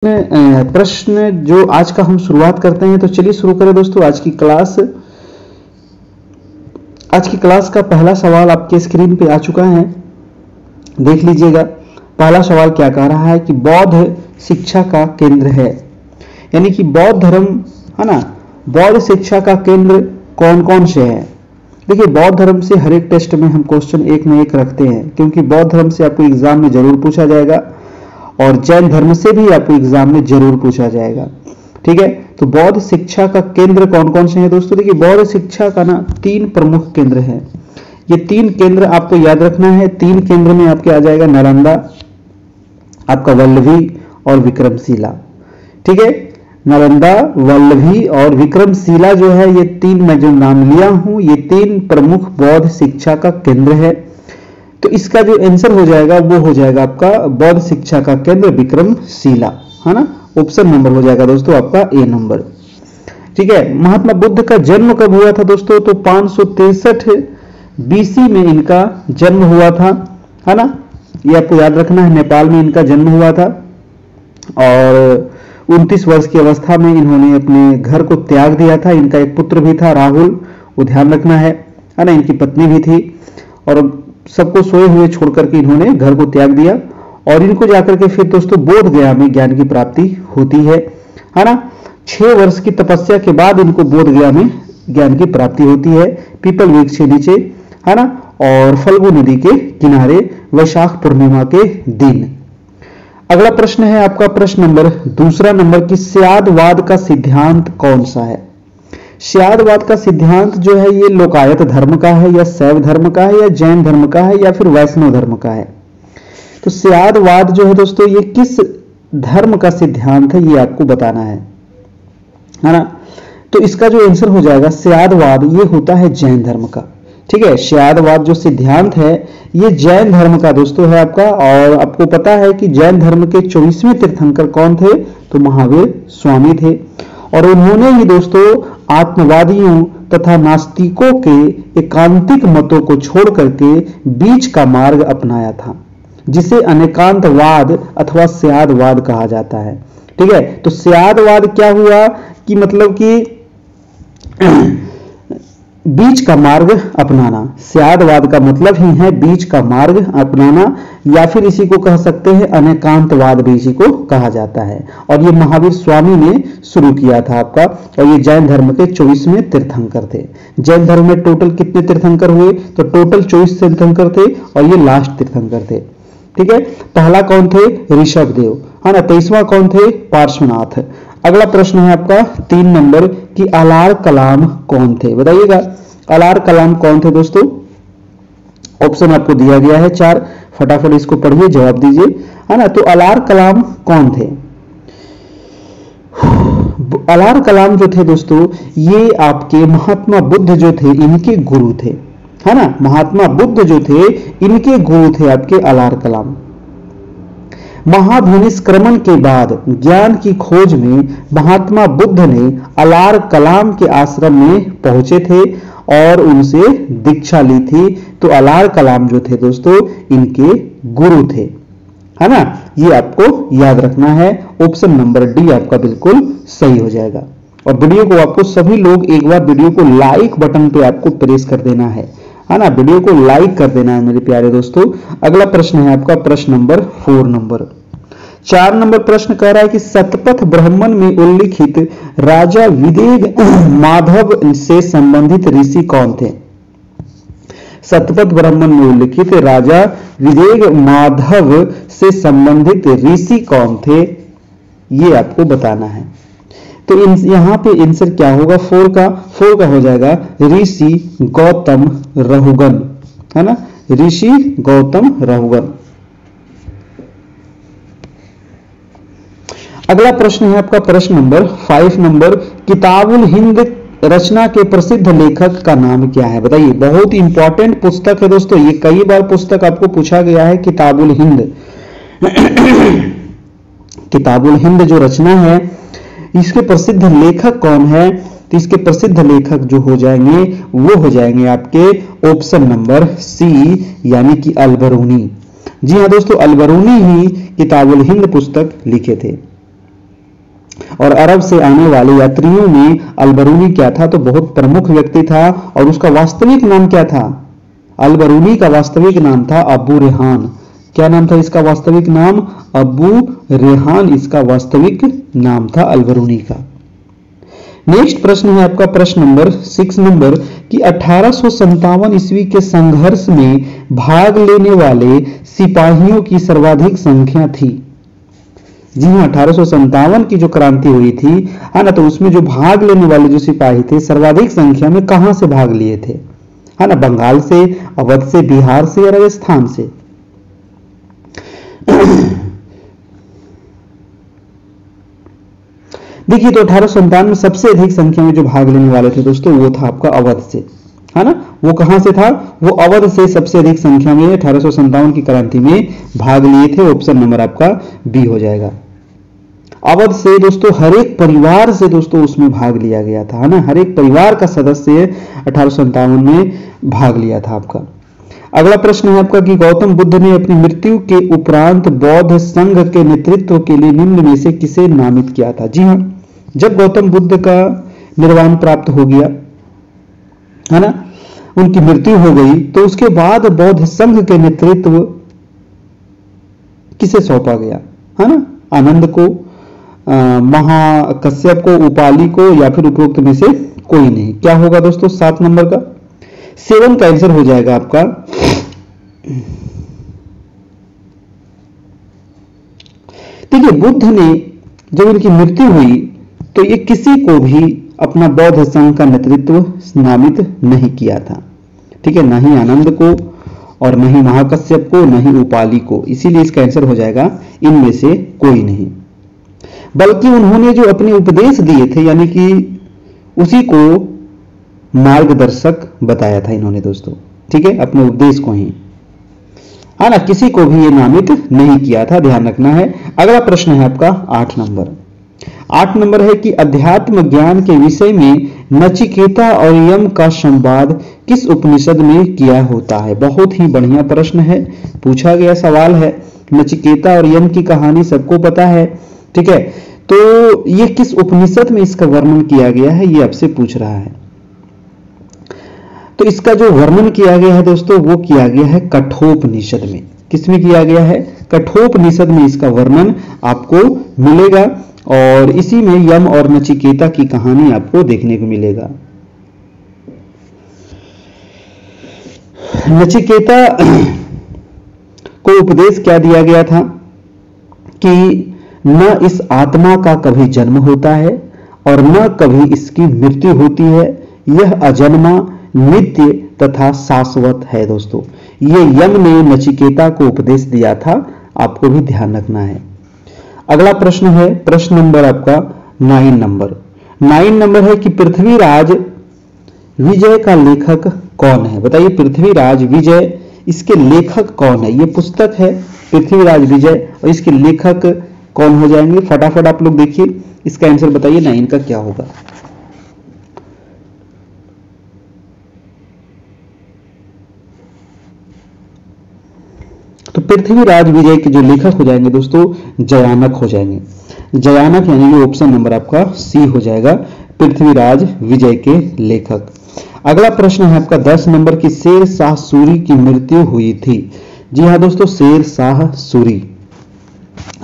प्रश्न जो आज का हम शुरुआत करते हैं, तो चलिए शुरू करें दोस्तों आज की क्लास। आज की क्लास का पहला सवाल आपके स्क्रीन पे आ चुका है, देख लीजिएगा। पहला सवाल क्या कह रहा है कि बौद्ध शिक्षा का केंद्र है, यानी कि बौद्ध धर्म है ना, बौद्ध शिक्षा का केंद्र कौन कौन से है। देखिए, बौद्ध धर्म से हर एक टेस्ट में हम क्वेश्चन एक में एक रखते हैं, क्योंकि बौद्ध धर्म से आपको एग्जाम में जरूर पूछा जाएगा और जैन धर्म से भी आपको एग्जाम में जरूर पूछा जाएगा। ठीक है, तो बौद्ध शिक्षा का केंद्र कौन कौन से हैं दोस्तों। देखिए, बौद्ध शिक्षा का ना 3 प्रमुख केंद्र हैं। ये 3 केंद्र आपको याद रखना है। 3 केंद्र में आपके आ जाएगा नालंदा, आपका वल्लभी और विक्रमशिला। ठीक है, नालंदा, वल्लभी और विक्रमशिला जो है, ये 3 मैं जो नाम लिया हूं, ये 3 प्रमुख बौद्ध शिक्षा का केंद्र है। तो इसका जो आंसर हो जाएगा वो हो जाएगा आपका बौद्ध शिक्षा का केंद्र विक्रमशिला, है ना। ऑप्शन नंबर हो जाएगा दोस्तों आपका ए नंबर। ठीक है, महात्मा बुद्ध का जन्म कब हुआ था दोस्तों, तो 563 बीसी में इनका जन्म हुआ था, है ना। ये आपको याद रखना है, नेपाल में इनका जन्म हुआ था और 29 वर्ष की अवस्था में इन्होंने अपने घर को त्याग दिया था। इनका एक पुत्र भी था राहुल, वो ध्यान रखना है ना। इनकी पत्नी भी थी और सबको सोए हुए छोड़ करके इन्होंने घर को त्याग दिया और इनको जाकर के फिर दोस्तों बोध गया में ज्ञान की प्राप्ति होती है ना। 6 वर्ष की तपस्या के बाद इनको बोध गया में ज्ञान की प्राप्ति होती है, पीपल वृक्ष के नीचे, है ना, और फल्गु नदी के किनारे वैशाख पूर्णिमा के दिन। अगला प्रश्न है आपका प्रश्न नंबर दूसरा नंबर की स्यादवाद का सिद्धांत कौन सा है। स्यादवाद का सिद्धांत जो है, ये लोकायत धर्म का है या शैव धर्म का है या जैन धर्म का है या फिर वैष्णव धर्म का है। तो स्यादवाद जो है दोस्तों, ये किस धर्म का सिद्धांत है, ये आपको बताना है ना। तो इसका जो आंसर हो जाएगा स्यादवाद, ये होता है जैन धर्म का। ठीक है, स्यादवाद जो सिद्धांत है ये जैन धर्म का दोस्तों है आपका। और आपको पता है कि जैन धर्म के 24वें तीर्थंकर कौन थे, तो महावीर स्वामी थे। और उन्होंने ही दोस्तों आत्मवादियों तथा नास्तिकों के एकांतिक मतों को छोड़ करके बीच का मार्ग अपनाया था, जिसे अनेकांतवाद अथवा स्यादवाद कहा जाता है। ठीक है, तो स्यादवाद क्या हुआ कि मतलब कि बीच का मार्ग अपनाना। स्यादवाद का मतलब ही है बीच का मार्ग अपनाना, या फिर इसी को कह सकते हैं अनेकांतवाद भी इसी को कहा जाता है। और ये महावीर स्वामी ने शुरू किया था आपका, और ये जैन धर्म के 24वें तीर्थंकर थे। जैन धर्म में टोटल कितने तीर्थंकर हुए, तो टोटल 24 तीर्थंकर थे और ये लास्ट तीर्थंकर थे। ठीक है, पहला कौन थे, ऋषभदेव, है ना। 23वां कौन थे, पार्श्वनाथ। अगला प्रश्न है आपका 3 नंबर कि अलार कलाम कौन थे, बताइएगा। अलार कलाम कौन थे दोस्तों। ऑप्शन आपको दिया गया है 4, फटाफट इसको पढ़िए, जवाब दीजिए, है ना। तो अलार कलाम कौन थे। अलार कलाम जो थे दोस्तों, ये आपके महात्मा बुद्ध जो थे इनके गुरु थे, है ना। महात्मा बुद्ध जो थे इनके गुरु थे आपके अलार कलाम। महाभिनिष्क्रमण के बाद ज्ञान की खोज में महात्मा बुद्ध ने अलार कलाम के आश्रम में पहुंचे थे और उनसे दीक्षा ली थी। तो अलार कलाम जो थे दोस्तों इनके गुरु थे, है ना। ये आपको याद रखना है। ऑप्शन नंबर डी आपका बिल्कुल सही हो जाएगा। और वीडियो को आपको सभी लोग एक बार वीडियो को लाइक बटन पे आपको प्रेस कर देना है ना। वीडियो को लाइक कर देना है मेरे प्यारे दोस्तों। अगला प्रश्न है आपका प्रश्न नंबर 4 नंबर। 4 नंबर प्रश्न कह रहा है कि शतपथ ब्राह्मण में उल्लिखित राजा विदेग माधव से संबंधित ऋषि कौन थे। शतपथ ब्राह्मण में उल्लिखित राजा विदेग माधव से संबंधित ऋषि कौन थे, ये आपको बताना है। तो यहां पे आंसर क्या होगा, 4 का हो जाएगा ऋषि गौतम रहुगन, है ना। ऋषि गौतम रहुगन। अगला प्रश्न है आपका प्रश्न नंबर 5 नंबर। किताबुल हिंद रचना के प्रसिद्ध लेखक का नाम क्या है, बताइए। बहुत इंपॉर्टेंट पुस्तक है दोस्तों, ये कई बार पुस्तक आपको पूछा गया है। किताबुल हिंद किताबुल हिंद जो रचना है इसके प्रसिद्ध लेखक कौन है, तो इसके प्रसिद्ध लेखक जो हो जाएंगे वो हो जाएंगे आपके ऑप्शन नंबर सी, यानी कि अलबरूनी। जी हाँ दोस्तों, अलबरूनी ही किताबुल हिंद पुस्तक लिखे थे। और अरब से आने वाले यात्रियों में अल-बरूनी क्या था? तो बहुत प्रमुख व्यक्ति था और उसका वास्तविक नाम क्या था? अल-बरूनी का वास्तविक नाम था अबू रेहान। क्या नाम था इसका वास्तविक नाम? अबू रेहान इसका वास्तविक नाम था अल-बरूनी का। नेक्स्ट प्रश्न है आपका प्रश्न नंबर 6 नंबर कि 1857 ईस्वी के संघर्ष में भाग लेने वाले सिपाहियों की सर्वाधिक संख्या थी। जी हाँ, 1857 की जो क्रांति हुई थी है ना, तो उसमें जो भाग लेने वाले जो सिपाही थे सर्वाधिक संख्या में कहां से भाग लिए थे? है ना, बंगाल से, अवध से, बिहार से या राजस्थान से? देखिए, तो 1857 में सबसे अधिक संख्या में जो भाग लेने वाले थे दोस्तों वो था आपका अवध से, है ना। वो कहां से था? वो अवध से सबसे अधिक संख्या में 1857 की क्रांति में भाग लिए थे। ऑप्शन नंबर आपका बी हो जाएगा। अवध से दोस्तों हर एक परिवार से दोस्तों उसमें भाग लिया गया था, है ना। हर एक परिवार का सदस्य 1857 में भाग लिया था आपका। अगला प्रश्न है आपका कि गौतम बुद्ध ने अपनी मृत्यु के उपरांत बौद्ध संघ के नेतृत्व के लिए निम्न में से किसे नामित किया था? जी हाँ, जब गौतम बुद्ध का निर्वाण प्राप्त हो गया, है ना, उनकी मृत्यु हो गई, तो उसके बाद बौद्ध संघ के नेतृत्व किसे सौंपा गया? है ना, आनंद को, महाकश्यप को, उपाली को, या फिर उपरोक्त में से कोई नहीं। क्या होगा दोस्तों 7 नंबर का? 7 का आंसर हो जाएगा आपका देखिए, बुद्ध ने जब इनकी मृत्यु हुई तो ये किसी को भी अपना बौद्ध संघ का नेतृत्व नामित नहीं किया था, ठीक है, ना ही आनंद को और न ही महाकश्यप को, न ही उपाली को। इसीलिए इसका आंसर हो जाएगा इनमें से कोई नहीं। बल्कि उन्होंने जो अपने उपदेश दिए थे, यानी कि उसी को मार्गदर्शक बताया था इन्होंने दोस्तों, ठीक है, अपने उपदेश को ही, है ना, किसी को भी ये नामित नहीं किया था, ध्यान रखना है। अगला प्रश्न है आपका 8 नंबर। 8 नंबर है कि अध्यात्म ज्ञान के विषय में नचिकेता और यम का संवाद किस उपनिषद में किया होता है? बहुत ही बढ़िया प्रश्न है, पूछा गया सवाल है। नचिकेता और यम की कहानी सबको पता है, ठीक है, तो ये किस उपनिषद में इसका वर्णन किया गया है, ये आपसे पूछ रहा है। तो इसका जो वर्णन किया गया है दोस्तों वो किया गया है कठोपनिषद में। किसमें किया गया है? कठोपनिषद में इसका वर्णन आपको मिलेगा और इसी में यम और नचिकेता की कहानी आपको देखने को मिलेगा। नचिकेता को उपदेश क्या दिया गया था कि न इस आत्मा का कभी जन्म होता है और न कभी इसकी मृत्यु होती है, यह अजन्मा, नित्य तथा शाश्वत है। दोस्तों ये यम ने नचिकेता को उपदेश दिया था, आपको भी ध्यान रखना है। अगला प्रश्न है प्रश्न नंबर आपका 9 नंबर। 9 नंबर है कि पृथ्वीराज विजय का लेखक कौन है? बताइए, पृथ्वीराज विजय इसके लेखक कौन है? ये पुस्तक है पृथ्वीराज विजय और इसके लेखक कौन हो जाएंगे? फटाफट आप लोग देखिए, इसका आंसर बताइए 9 का क्या होगा। तो पृथ्वीराज विजय के जो लेखक हो जाएंगे दोस्तों जयानक हो जाएंगे। जयानक यानी कि ऑप्शन नंबर आपका सी हो जाएगा, पृथ्वीराज विजय के लेखक। अगला प्रश्न है आपका 10 नंबर की शेर शाह सूरी की मृत्यु हुई थी। जी हाँ दोस्तों, शेर शाह सूरी,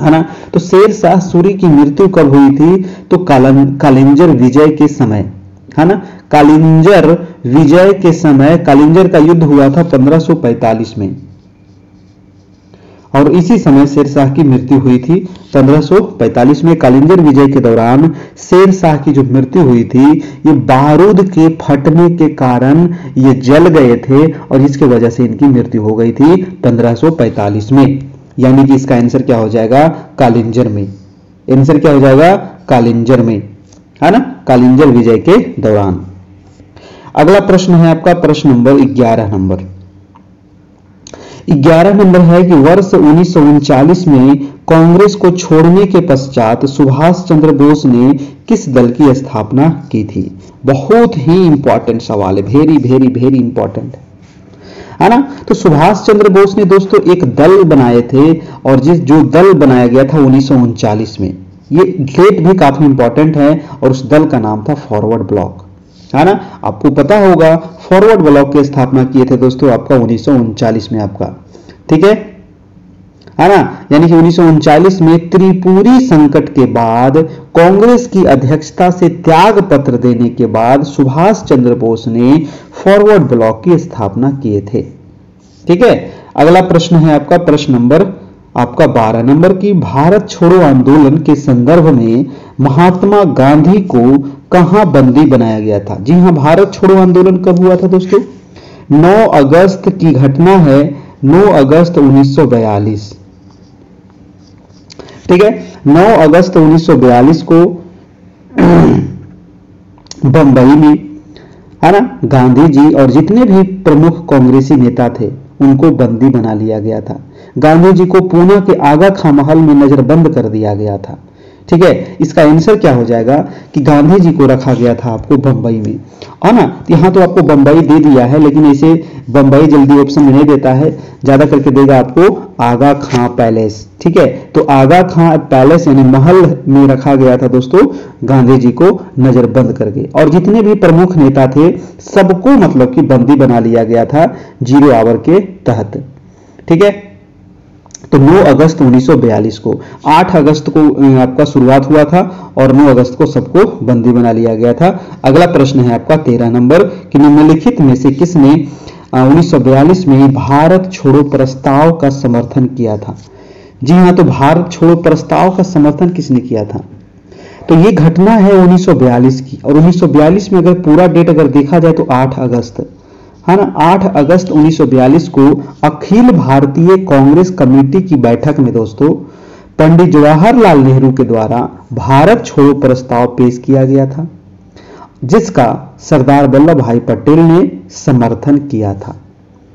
है ना। तो शेर शाह सूरी की मृत्यु कब हुई थी? तो कालिंजर विजय के समय, है ना। कालिंजर विजय के समय, कालिंजर का युद्ध हुआ था 1545 में और इसी समय शेरशाह की मृत्यु हुई थी 1545 में। कालिंजर विजय के दौरान शेरशाह की जो मृत्यु हुई थी, ये बारूद के फटने के कारण ये जल गए थे और इसके वजह से इनकी मृत्यु हो गई थी 1545 में। यानी कि इसका आंसर क्या हो जाएगा? कालिंजर में। आंसर क्या हो जाएगा? कालिंजर में, है ना, कालिंजर विजय के दौरान। अगला प्रश्न है आपका प्रश्न नंबर 11 नंबर। 11 नंबर है कि वर्ष 1939 में कांग्रेस को छोड़ने के पश्चात सुभाष चंद्र बोस ने किस दल की स्थापना की थी? बहुत ही इंपॉर्टेंट सवाल है, वेरी वेरी वेरी इंपॉर्टेंट, है ना। तो सुभाष चंद्र बोस ने दोस्तों एक दल बनाए थे और जो दल बनाया गया था 1939 में, ये डेट भी काफी इंपॉर्टेंट है और उस दल का नाम था फॉरवर्ड ब्लॉक, है ना। आपको पता होगा फॉरवर्ड ब्लॉक की स्थापना किए थे दोस्तों आपका 1939 में आपका, ठीक है ना। यानी कि 1939 में त्रिपुरी संकट के बाद कांग्रेस की अध्यक्षता से त्याग पत्र देने के बाद सुभाष चंद्र बोस ने फॉरवर्ड ब्लॉक की स्थापना किए थे, ठीक है। अगला प्रश्न है आपका प्रश्न नंबर आपका 12 नंबर की, भारत छोड़ो आंदोलन के संदर्भ में महात्मा गांधी को कहां बंदी बनाया गया था। जी हां, भारत छोड़ो आंदोलन कब हुआ था दोस्तों? 9 अगस्त की घटना है, 9 अगस्त 1942, ठीक है। 9 अगस्त 1942 को बंबई में, है ना, गांधी जी और जितने भी प्रमुख कांग्रेसी नेता थे उनको बंदी बना लिया गया था। गांधी जी को पूना के आगा खां महल में नजरबंद कर दिया गया था, ठीक है। इसका आंसर क्या हो जाएगा कि गांधी जी को रखा गया था आपको बंबई में, है ना। यहां तो आपको बंबई दे दिया है, लेकिन ऐसे बंबई जल्दी ऑप्शन में नहीं देता है, ज्यादा करके देगा आपको आगा खां पैलेस, ठीक है। तो आगा खां पैलेस यानी महल में रखा गया था दोस्तों गांधी जी को नजरबंद करके, और जितने भी प्रमुख नेता थे सबको मतलब कि बंदी बना लिया गया था 0 आवर के तहत, ठीक है। तो 9 अगस्त 1942 को, 8 अगस्त को आपका शुरुआत हुआ था और 9 अगस्त को सबको बंदी बना लिया गया था। अगला प्रश्न है आपका 13 नंबर कि निम्नलिखित में से किसने 1942 में भारत छोड़ो प्रस्ताव का समर्थन किया था। जी हां, तो भारत छोड़ो प्रस्ताव का समर्थन किसने किया था? तो ये घटना है 1942 की, और 1942 में अगर पूरा डेट अगर देखा जाए तो 8 अगस्त, है ना, 8 अगस्त 1942 को अखिल भारतीय कांग्रेस कमेटी की बैठक में दोस्तों पंडित जवाहरलाल नेहरू के द्वारा भारत छोड़ो प्रस्ताव पेश किया गया था, जिसका सरदार वल्लभ भाई पटेल ने समर्थन किया था,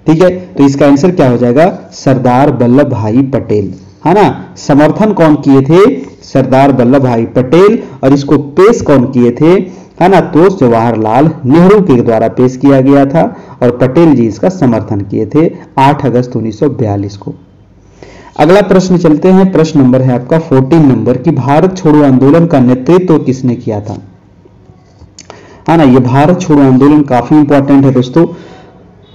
ठीक है। तो इसका आंसर क्या हो जाएगा? सरदार वल्लभ भाई पटेल, है ना। समर्थन कौन किए थे? सरदार वल्लभ भाई पटेल। और इसको पेश कौन किए थे, है ना, तो जवाहरलाल नेहरू के द्वारा पेश किया गया था और पटेल जी इसका समर्थन किए थे 8 अगस्त 1942 को। अगला प्रश्न चलते हैं, प्रश्न नंबर है आपका 14 नंबर कि भारत छोड़ो आंदोलन का नेतृत्व किसने किया था, है ना। ये भारत छोड़ो आंदोलन काफी इंपॉर्टेंट है दोस्तों,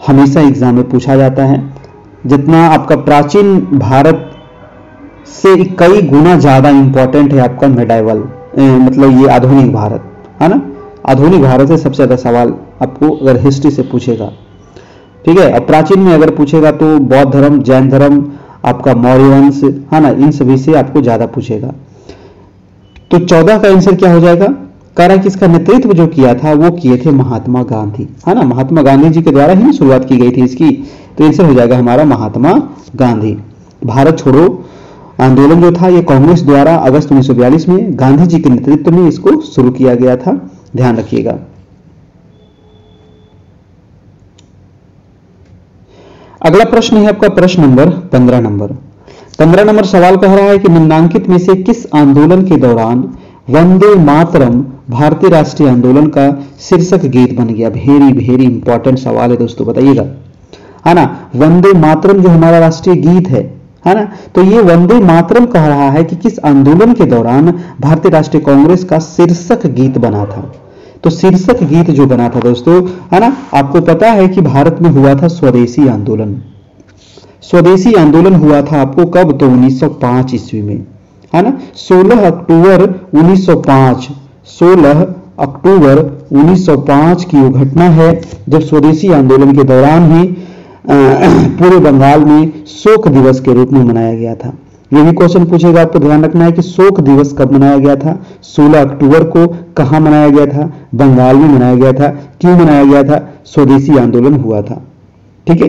हमेशा एग्जाम में पूछा जाता है। जितना आपका प्राचीन भारत से कई गुना ज्यादा इंपॉर्टेंट है आपका मेडाइवल, मतलब ये आधुनिक भारत, है ना। आधुनिक भारत से सबसे ज्यादा सवाल आपको अगर हिस्ट्री से पूछेगा, ठीक है। अब प्राचीन में अगर पूछेगा तो बौद्ध धर्म, जैन धर्म, आपका मौर्य वंश, है ना, इन सभी से आपको ज्यादा पूछेगा। तो 14 का आंसर क्या हो जाएगा? कह रहा है कि इसका नेतृत्व जो किया था वो किए थे महात्मा गांधी, है ना। महात्मा गांधी जी के द्वारा ही शुरुआत की गई थी इसकी, तो आंसर हो जाएगा हमारा महात्मा गांधी। भारत छोड़ो आंदोलन जो था ये कांग्रेस द्वारा अगस्त 1942 में गांधी जी के नेतृत्व में इसको शुरू किया गया था, ध्यान रखिएगा। अगला प्रश्न है आपका प्रश्न नंबर 15 नंबर। 15 नंबर सवाल कह रहा है कि निम्नलिखित में से किस आंदोलन के दौरान वंदे मातरम भारतीय राष्ट्रीय आंदोलन का शीर्षक गीत बन गया। वेरी वेरी इंपॉर्टेंट सवाल है दोस्तों, बताइएगा, है ना। वंदे मातरम जो हमारा राष्ट्रीय गीत है ना, तो ये वंदे मातरम कह रहा है कि किस आंदोलन के दौरान भारतीय राष्ट्रीय कांग्रेस का शीर्षक गीत बना था। तो शीर्षक गीत जो बना था दोस्तों, है ना, आपको पता है कि भारत में हुआ था स्वदेशी आंदोलन। स्वदेशी आंदोलन हुआ था आपको कब? तो 1905 ईस्वी में, है ना। 16 अक्टूबर 1905, 16 अक्टूबर 1905 की वो घटना है जब स्वदेशी आंदोलन के दौरान ही पूरे बंगाल में शोक दिवस के रूप में मनाया गया था। ये भी क्वेश्चन पूछेगा, आपको ध्यान रखना है कि शोक दिवस कब मनाया गया था? 16 अक्टूबर को। कहां मनाया गया था? बंगाल में मनाया गया था। क्यों मनाया गया था? स्वदेशी आंदोलन हुआ था, ठीक है,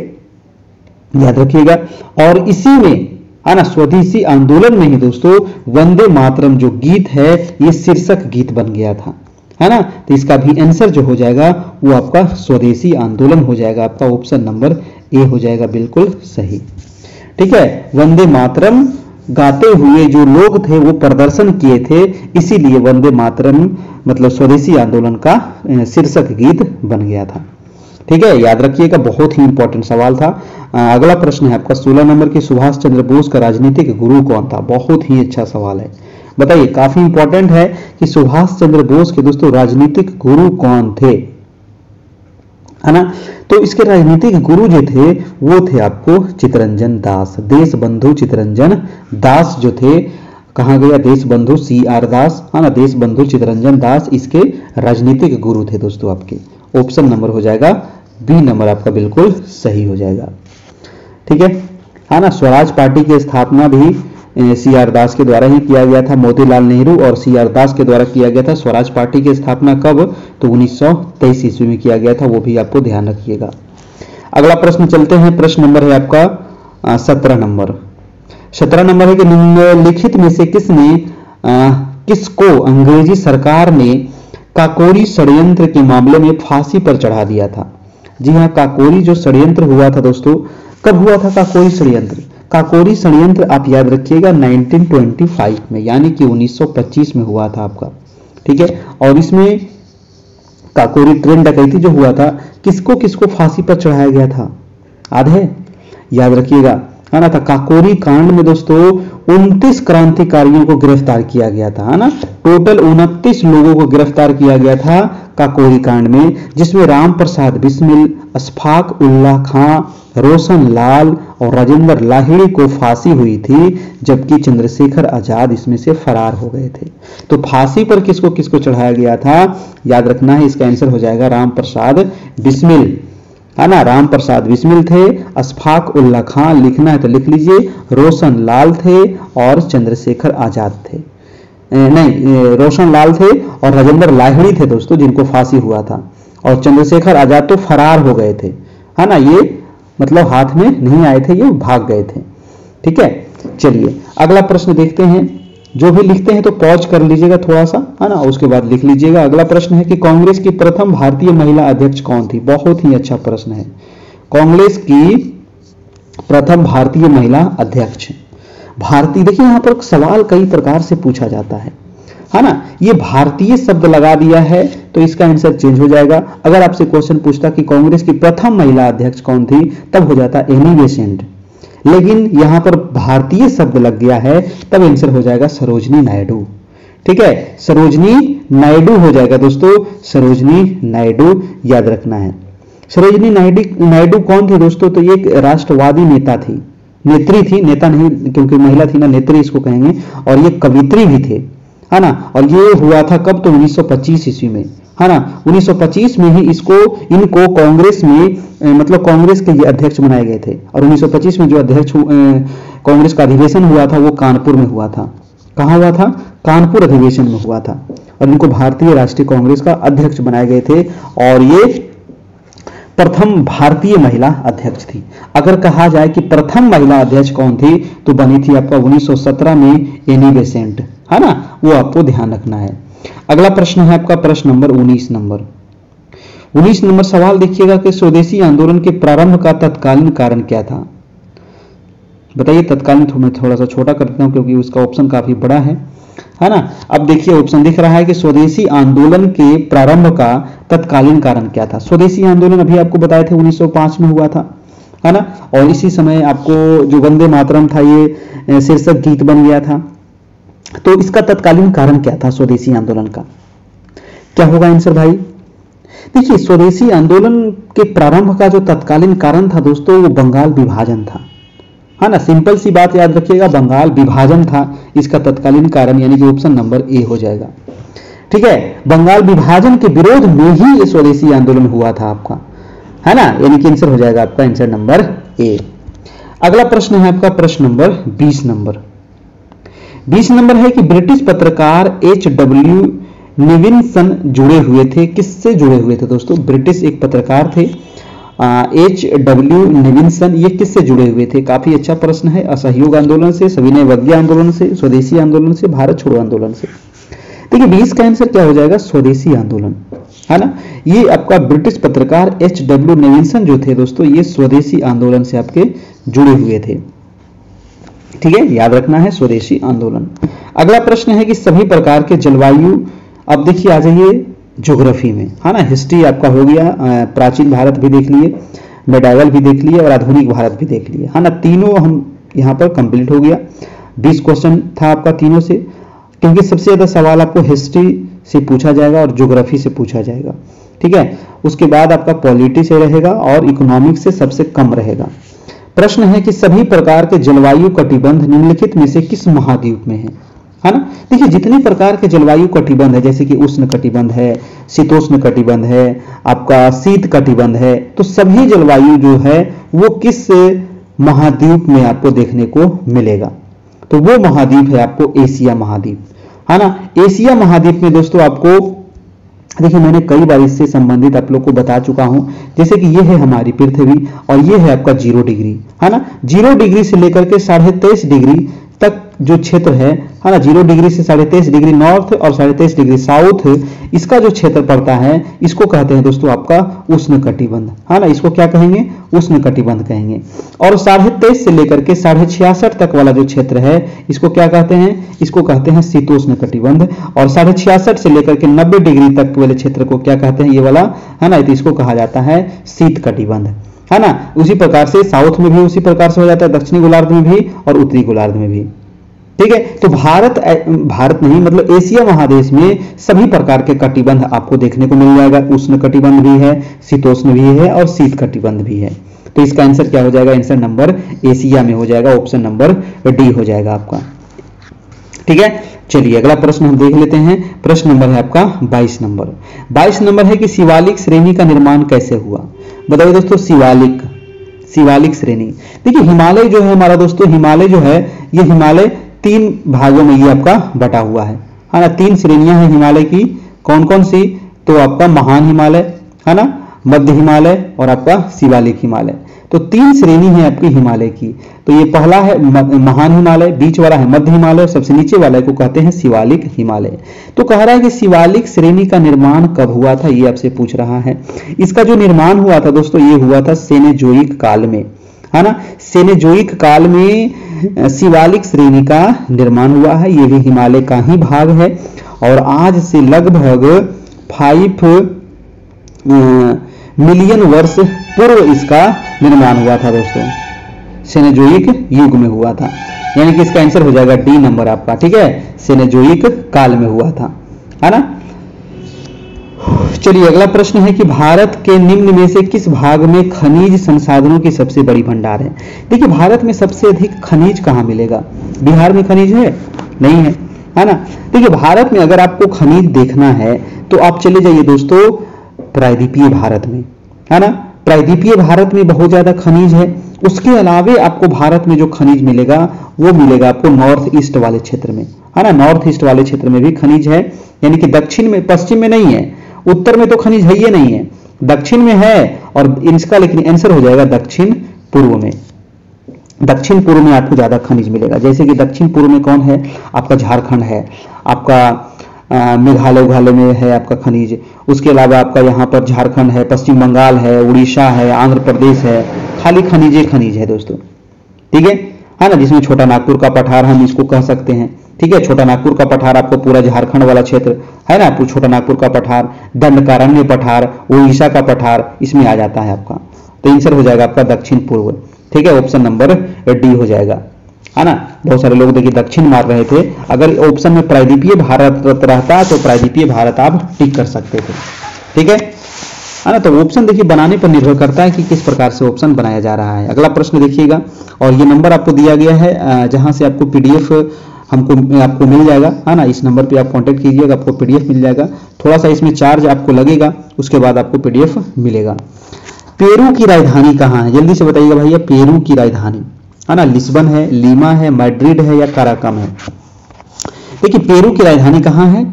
याद रखिएगा। और इसी में, है ना, स्वदेशी आंदोलन में ही दोस्तों वंदे मातरम जो गीत है ये शीर्षक गीत बन गया था, है ना। तो इसका भी आंसर जो हो जाएगा वो आपका स्वदेशी आंदोलन हो जाएगा, आपका ऑप्शन नंबर ए हो जाएगा बिल्कुल सही, ठीक है। वंदे मातरम गाते हुए जो लोग थे वो प्रदर्शन किए थे, इसीलिए वंदे मातरम मतलब स्वदेशी आंदोलन का शीर्षक गीत बन गया था, ठीक है, याद रखिएगा। बहुत ही इंपॉर्टेंट सवाल था। अगला प्रश्न है आपका 16 नंबर की, सुभाष चंद्र बोस का राजनीतिक गुरु कौन था? बहुत ही अच्छा सवाल है, बताइए, काफी इंपॉर्टेंट है कि सुभाष चंद्र बोस के दोस्तों राजनीतिक गुरु कौन थे, है ना। तो इसके राजनीतिक गुरु जो थे वो थे आपको चित्तरंजन दास, देश बंधु चित्तरंजन दास जो थे। कहां गया देश बंधु, CR दास, है ना, देश बंधु चित्तरंजन दास इसके राजनीतिक गुरु थे दोस्तों। आपके ऑप्शन नंबर हो जाएगा बी नंबर आपका बिल्कुल सही हो जाएगा। ठीक है ना। स्वराज पार्टी की स्थापना भी CR दास के द्वारा ही किया गया था। मोतीलाल नेहरू और CR दास के द्वारा किया गया था। स्वराज पार्टी की स्थापना कब, तो 1923 ईस्वी में किया गया था, वो भी आपको ध्यान रखिएगा। अगला प्रश्न चलते हैं, प्रश्न नंबर है आपका 17 नंबर। 17 नंबर है कि निम्नलिखित में से किसको अंग्रेजी सरकार ने काकोरी षड्यंत्र के मामले में फांसी पर चढ़ा दिया था। जी हाँ, काकोरी जो षड्यंत्र हुआ था दोस्तों, कब हुआ था काकोरी षड्यंत्र? काकोरी षड्यंत्र आप याद रखिएगा 1925 में, यानी कि 1925 में हुआ था आपका। ठीक है, और इसमें काकोरी ट्रेन डकैती जो हुआ था, किसको किसको फांसी पर चढ़ाया गया था याद है? याद रखिएगा, है ना। था काकोरी कांड में दोस्तों 29 क्रांतिकारियों को गिरफ्तार किया गया था, है ना। टोटल 29 लोगों को गिरफ्तार किया गया था काकोरी कांड में, जिसमें राम प्रसाद बिस्मिल, अशफाक उल्लाह खां, रोशन लाल और राजेंद्र लाहिड़ी को फांसी हुई थी, जबकि चंद्रशेखर आजाद इसमें से फरार हो गए थे। तो फांसी पर किसको किसको चढ़ाया गया था, याद रखना है। इसका आंसर हो जाएगा राम प्रसाद बिस्मिल, है ना। राम प्रसाद बिस्मिल थे, अशफाक उल्लाह खां लिखना है तो लिख लीजिए, रोशन लाल थे और चंद्रशेखर आजाद थे, नहीं रोशन लाल थे और राजेंद्र लाहिड़ी थे दोस्तों जिनको फांसी हुआ था, और चंद्रशेखर आजाद तो फरार हो गए थे, है ना। ये मतलब हाथ में नहीं आए थे, ये भाग गए थे। ठीक है, चलिए अगला प्रश्न देखते हैं। जो भी लिखते हैं तो पॉज कर लीजिएगा थोड़ा सा, है ना, उसके बाद लिख लीजिएगा। अगला प्रश्न है कि कांग्रेस की प्रथम भारतीय महिला अध्यक्ष कौन थी? बहुत ही अच्छा प्रश्न है। कांग्रेस की प्रथम भारतीय महिला अध्यक्ष, भारतीय, देखिए यहां पर सवाल कई प्रकार से पूछा जाता है ना। ये भारतीय शब्द लगा दिया है तो इसका आंसर चेंज हो जाएगा। अगर आपसे क्वेश्चन पूछता कि कांग्रेस की प्रथम महिला अध्यक्ष कौन थी, तब हो जाता एनी बेसेंट, लेकिन यहां पर भारतीय शब्द लग गया है, तब आंसर हो जाएगा सरोजनी नायडू। ठीक है, सरोजनी नायडू हो जाएगा दोस्तों, सरोजनी नायडू याद रखना है। सरोजनी नायडू कौन थे दोस्तों? तो ये एक राष्ट्रवादी नेता थी, नेत्री थी, नेता नहीं क्योंकि महिला थी ना, नेत्री इसको कहेंगे, और ये कवित्री भी थे, है ना। और ये हुआ था कब? तो 1925 ईस्वी में, है ना। 1925 में ही इनको कांग्रेस में मतलब कांग्रेस के ये अध्यक्ष बनाए गए थे, और 1925 में जो अध्यक्ष कांग्रेस का अधिवेशन हुआ था वो कानपुर में हुआ था। कहां हुआ था? कानपुर अधिवेशन में हुआ था, और इनको भारतीय राष्ट्रीय कांग्रेस का अध्यक्ष बनाए गए थे, और ये प्रथम भारतीय महिला अध्यक्ष थी। अगर कहा जाए कि प्रथम महिला अध्यक्ष कौन थी, तो बनी थी आपका 1917 में एनी बेसेंट, है ना, वो आपको ध्यान रखना है। अगला प्रश्न है आपका प्रश्न नंबर 19 नंबर। 19 नंबर सवाल देखिएगा कि स्वदेशी आंदोलन के प्रारंभ का तत्कालीन कारण क्या था? बताइए। तत्कालीन मैं थोड़ा सा छोटा कर देता हूं क्योंकि उसका ऑप्शन काफी बड़ा है ना। अब देखिए ऑप्शन दिख रहा है कि स्वदेशी आंदोलन के प्रारंभ का तत्कालीन कारण क्या था। स्वदेशी आंदोलन अभी आपको बताए थे 1905 में हुआ था, है ना, और इसी समय आपको जो वंदे मातरम था ये शीर्षक गीत बन गया था। तो इसका तत्कालीन कारण क्या था स्वदेशी आंदोलन का? क्या होगा आंसर भाई? देखिए, स्वदेशी आंदोलन के प्रारंभ का जो तत्कालीन कारण था दोस्तों, वो बंगाल विभाजन था, है ना। सिंपल सी बात याद रखिएगा, बंगाल विभाजन था इसका तत्कालीन कारण, यानी कि ऑप्शन नंबर ए हो जाएगा। ठीक है, बंगाल विभाजन के विरोध में ही ये स्वदेशी आंदोलन हुआ था आपका, है ना, यानी कि आंसर हो जाएगा आपका आंसर नंबर ए। अगला प्रश्न है आपका प्रश्न नंबर 20 नंबर। 20 नंबर है कि ब्रिटिश पत्रकार H.W. निविन्सन जुड़े हुए थे। किससे जुड़े हुए थे दोस्तों? ब्रिटिश एक पत्रकार थे H.W. निविन्सन, ये किससे जुड़े हुए थे? काफी अच्छा प्रश्न है। असहयोग आंदोलन से, सविनय अवज्ञा आंदोलन से, स्वदेशी आंदोलन से, भारत छोड़ो आंदोलन से। देखिए 20 का आंसर क्या हो जाएगा? स्वदेशी आंदोलन, है ना। ये आपका ब्रिटिश पत्रकार H.W. निविन्सन जो थे दोस्तों, ये स्वदेशी आंदोलन से आपके जुड़े हुए थे। ठीक है, याद रखना है स्वदेशी आंदोलन। अगला प्रश्न है कि सभी प्रकार के जलवायु, अब देखिए आ जाइए ज्योग्राफी में, है ना। हिस्ट्री आपका हो गया, प्राचीन भारत भी देख लिए, मेडावल भी देख लिए और आधुनिक भारत भी देख लिए, है ना। तीनों हम यहाँ पर कंप्लीट हो गया। 20 क्वेश्चन था आपका तीनों से। क्योंकि सबसे ज्यादा सवाल आपको हिस्ट्री से पूछा जाएगा और ज्योग्राफी से पूछा जाएगा। ठीक है, उसके बाद आपका पॉलिटी से रहेगा और इकोनॉमिक्स से सबसे कम रहेगा। प्रश्न है कि सभी प्रकार के जलवायु कटिबंध निम्नलिखित में से किस महाद्वीप में है ना। देखिए जितने प्रकार के जलवायु कटिबंध है, जैसे कि उष्ण कटिबंध है, शीतोष्ण कटिबंध है, आपका शीत कटिबंध है, तो सभी जलवायु जो है वो किस महाद्वीप में आपको देखने को मिलेगा। तो वो महाद्वीप है आपको एशिया महाद्वीप, है ना। एशिया महाद्वीप में दोस्तों आपको देखिए मैंने कई बार इससे संबंधित आप लोग को बता चुका हूं, जैसे कि ये है हमारी पृथ्वी और ये है आपका 0 डिग्री, है ना। 0 डिग्री से लेकर के 23.5 डिग्री तक जो क्षेत्र है ना, 0 डिग्री से 23.5 डिग्री नॉर्थ और 23.5 डिग्री साउथ, इसका जो क्षेत्र पड़ता है इसको कहते हैं दोस्तों आपका उष्ण कटिबंध, है ना। इसको क्या कहेंगे, उष्ण कटिबंध कहेंगे। और 23.5 से लेकर के 66.5 तक वाला जो क्षेत्र है इसको क्या कहते हैं, इसको कहते हैं शीतोष्ण कटिबंध। और 66.5 से लेकर के 90 डिग्री तक वाले क्षेत्र को क्या कहते हैं, ये वाला, है ना, तो इसको कहा जाता है शीत कटिबंध, है ना। उसी प्रकार से साउथ में भी उसी प्रकार से हो जाता है, दक्षिणी गोलार्ध में भी और उत्तरी गोलार्ध में भी। ठीक है, तो भारत नहीं मतलब एशिया महादेश में सभी प्रकार के कटिबंध आपको देखने को मिल जाएगा। उष्ण कटिबंध भी है, शीतोष्ण भी है और शीत कटिबंध भी है। तो इसका आंसर क्या हो जाएगा, आंसर नंबर एशिया में हो जाएगा, ऑप्शन नंबर डी हो जाएगा आपका। ठीक है, चलिए अगला प्रश्न हम देख लेते हैं। प्रश्न नंबर है आपका 22 नंबर। 22 नंबर है कि शिवालिक श्रेणी का निर्माण कैसे हुआ। बताइए दोस्तों, शिवालिक श्रेणी। देखिए हिमालय जो है हमारा दोस्तों, हिमालय जो है ये हिमालय 3 भागों में ये आपका बटा हुआ है ना। 3 श्रेणियां हैं हिमालय की, कौन कौन सी, तो आपका महान हिमालय, है ना, मध्य हिमालय और आपका शिवालिक हिमालय। तो 3 श्रेणी है आपकी हिमालय की। तो ये पहला है महान हिमालय, बीच वाला है मध्य हिमालय और सबसे नीचे वाला को कहते हैं शिवालिक हिमालय। तो कह रहा है कि शिवालिक श्रेणी का निर्माण कब हुआ था, ये आपसे पूछ रहा है। इसका जो निर्माण हुआ था दोस्तों, ये हुआ था सेनेजोइक काल में, है ना। सेनेजोइक काल में शिवालिक श्रेणी का निर्माण हुआ है। ये भी हिमालय का ही भाग है और आज से लगभग 5 मिलियन वर्ष पूर्व इसका निर्माण हुआ था दोस्तों, सेनेजोइक युग में हुआ था। यानी कि इसका आंसर हो जाएगा डी नंबर आपका। ठीक है, सेनेजोइक काल में हुआ था, है ना। चलिए अगला प्रश्न है कि भारत के निम्न में से किस भाग में खनिज संसाधनों की सबसे बड़ी भंडार है। देखिए भारत में सबसे अधिक खनिज कहाँ मिलेगा, बिहार में खनिज है, नहीं है ना। देखिए भारत में अगर आपको खनिज देखना है तो आप चले जाइए दोस्तों प्रायद्वीपीय भारत में, है ना। प्रायद्वीपीय भारत में बहुत ज्यादा खनिज है। उसके अलावे आपको भारत में जो खनिज मिलेगा वो मिलेगा आपको नॉर्थ ईस्ट वाले क्षेत्र में, है ना। नॉर्थ ईस्ट वाले क्षेत्र में भी खनिज है, यानी कि दक्षिण में, पश्चिम में नहीं है, उत्तर में तो खनिज है ही नहीं है, दक्षिण में है। और इसका लेकिन आंसर हो जाएगा दक्षिण पूर्व में। दक्षिण पूर्व में आपको ज्यादा खनिज मिलेगा। जैसे कि दक्षिण पूर्व में कौन है, आपका झारखंड है, आपका मेघालय में है आपका खनिज। उसके अलावा आपका यहाँ पर झारखंड है, पश्चिम बंगाल है, उड़ीसा है, आंध्र प्रदेश है, खाली खनिज है दोस्तों। ठीक है ना, जिसमें छोटा नागपुर का पठार हम इसको कह सकते हैं। ठीक है, छोटा नागपुर का पठार आपको पूरा झारखंड वाला क्षेत्र है ना, छोटा नागपुर का पठार, दंडकारण्य पठार, उड़ीसा का पठार इसमें आ जाता है आपका। तो आंसर हो जाएगा आपका दक्षिण पूर्व। ठीक है, ऑप्शन नंबर डी हो जाएगा, है ना। बहुत सारे लोग देखिए दक्षिण मार रहे थे, अगर ऑप्शन में प्रायद्वीपीय भारत रहता तो प्रायद्वीपीय भारत आप टिक कर सकते थे। ठीक है ना। तो ऑप्शन देखिए बनाने पर निर्भर करता है कि किस प्रकार से ऑप्शन बनाया जा रहा है। अगला प्रश्न देखिएगा, और ये नंबर आपको दिया गया है जहां से आपको पीडीएफ आपको मिल जाएगा, है ना। इस नंबर पे आप कांटेक्ट कीजिएगा, आपको पीडीएफ मिल जाएगा। थोड़ा सा इसमें चार्ज आपको लगेगा, उसके बाद आपको पीडीएफ मिलेगा। पेरू की राजधानी कहाँ है, जल्दी से बताइएगा भैया। पेरू की राजधानी, है ना, लिस्बन है, लीमा है, मैड्रिड है या काराकम है। देखिए पेरू की राजधानी कहाँ है,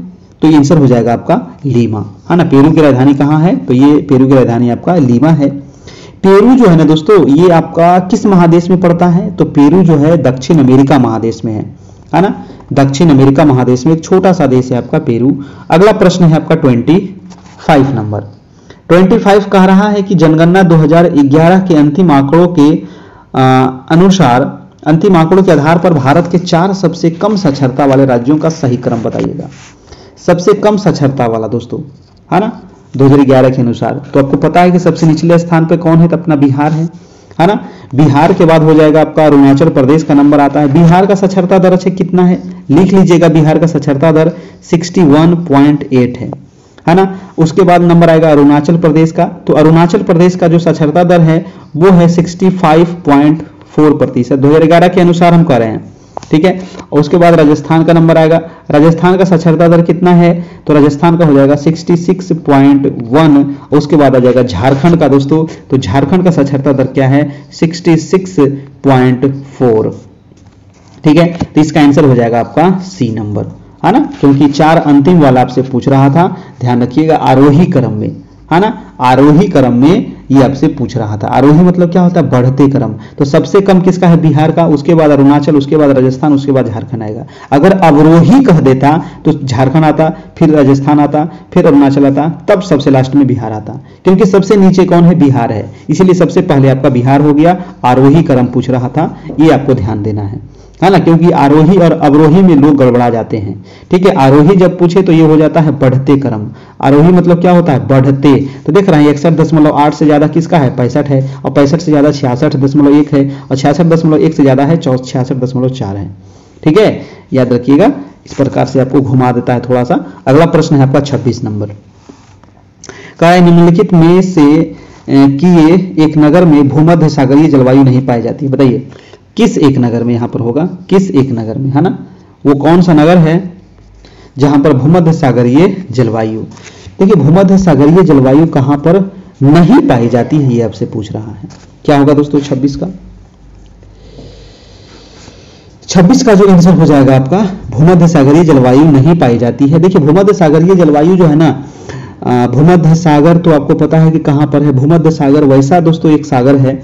तो ये आंसर हो जाएगा आपका लीमा, है ना। पेरू की राजधानी कहाँ है, तो ये पेरू की राजधानी आपका लीमा है। पेरू जो है ना दोस्तों, ये आपका किस महादेश में पड़ता है, तो पेरू जो है दक्षिण अमेरिका महादेश में है ना। दक्षिण अमेरिका महादेश में एक छोटा सा देश है आपका पेरू। अगला प्रश्न है आपका 25 नंबर। 25 कह रहा है कि जनगणना 2011 के अंतिम आंकड़ों के अनुसार, अंतिम आंकड़ों के आधार पर भारत के 4 सबसे कम साक्षरता वाले राज्यों का सही क्रम बताइएगा। सबसे कम साक्षरता वाला दोस्तों, है ना, 2011 के अनुसार। तो आपको पता है कि सबसे निचले स्थान पे कौन है, तो अपना बिहार है ना। बिहार के बाद हो जाएगा आपका अरुणाचल प्रदेश का नंबर आता है। बिहार का साक्षरता दर कितना है, लिख लीजिएगा बिहार का साक्षरता दर 61.8 है ना। उसके बाद नंबर आएगा अरुणाचल प्रदेश का, तो अरुणाचल प्रदेश का जो साक्षरता दर है वो है 65.4%, 2011 के अनुसार हम कर रहे हैं, ठीक है। और उसके बाद राजस्थान का नंबर आएगा, राजस्थान का साक्षरता दर कितना है, तो राजस्थान का हो जाएगा 66.1। उसके बाद आ जाएगा झारखंड का दोस्तों, तो झारखंड का साक्षरता दर क्या है 66.4, ठीक है। तो इसका आंसर हो जाएगा आपका सी नंबर, है ना, क्योंकि 4 अंतिम वाला आपसे पूछ रहा था, ध्यान रखिएगा आरोही क्रम में, है ना, आरोही क्रम में ये आपसे पूछ रहा था। आरोही मतलब क्या होता है, बढ़ते क्रम। तो सबसे कम किसका है, बिहार का, उसके बाद अरुणाचल, उसके बाद राजस्थान, उसके बाद झारखंड आएगा। अगर अवरोही कह देता तो झारखंड आता, फिर राजस्थान आता, फिर अरुणाचल आता, तब सबसे लास्ट में बिहार आता, क्योंकि सबसे नीचे कौन है, बिहार है, इसीलिए सबसे पहले आपका बिहार हो गया। आरोही क्रम पूछ रहा था, ये आपको ध्यान देना है ना, क्योंकि आरोही और अवरोही में लोग गड़बड़ा जाते हैं, ठीक है। आरोही जब पूछे तो ये हो जाता है बढ़ते क्रम, आरोही मतलब क्या होता है, बढ़ते। तो देख रहे हैं 61.8 से ज्यादा किसका है, 65 है, और 65 से ज्यादा 66.1 है, और 66.1 से ज्यादा है 66.4 है, ठीक है। याद रखिएगा, इस प्रकार से आपको घुमा देता है थोड़ा सा। अगला प्रश्न है आपका 26 नंबर का, निम्नलिखित में से किए एक नगर में भूमध्य सागरीय जलवायु नहीं पाई जाती, बताइए किस एक नगर में, यहां पर होगा किस एक नगर में, है ना, वो कौन सा नगर है जहां पर भूमध्य सागरीय जलवायु। देखिए भूमध्य सागरीय जलवायु कहां पर नहीं पाई जाती है, ये आपसे पूछ रहा है। क्या होगा दोस्तों 26 का, 26 का जो आंसर हो जाएगा आपका, भूमध्य सागरीय जलवायु नहीं पाई जाती है। देखिए भूमध्य सागरीय जलवायु जो है ना, भूमध्य सागर तो आपको पता है कि कहां पर है। भूमध्य सागर वैसा दोस्तों एक सागर है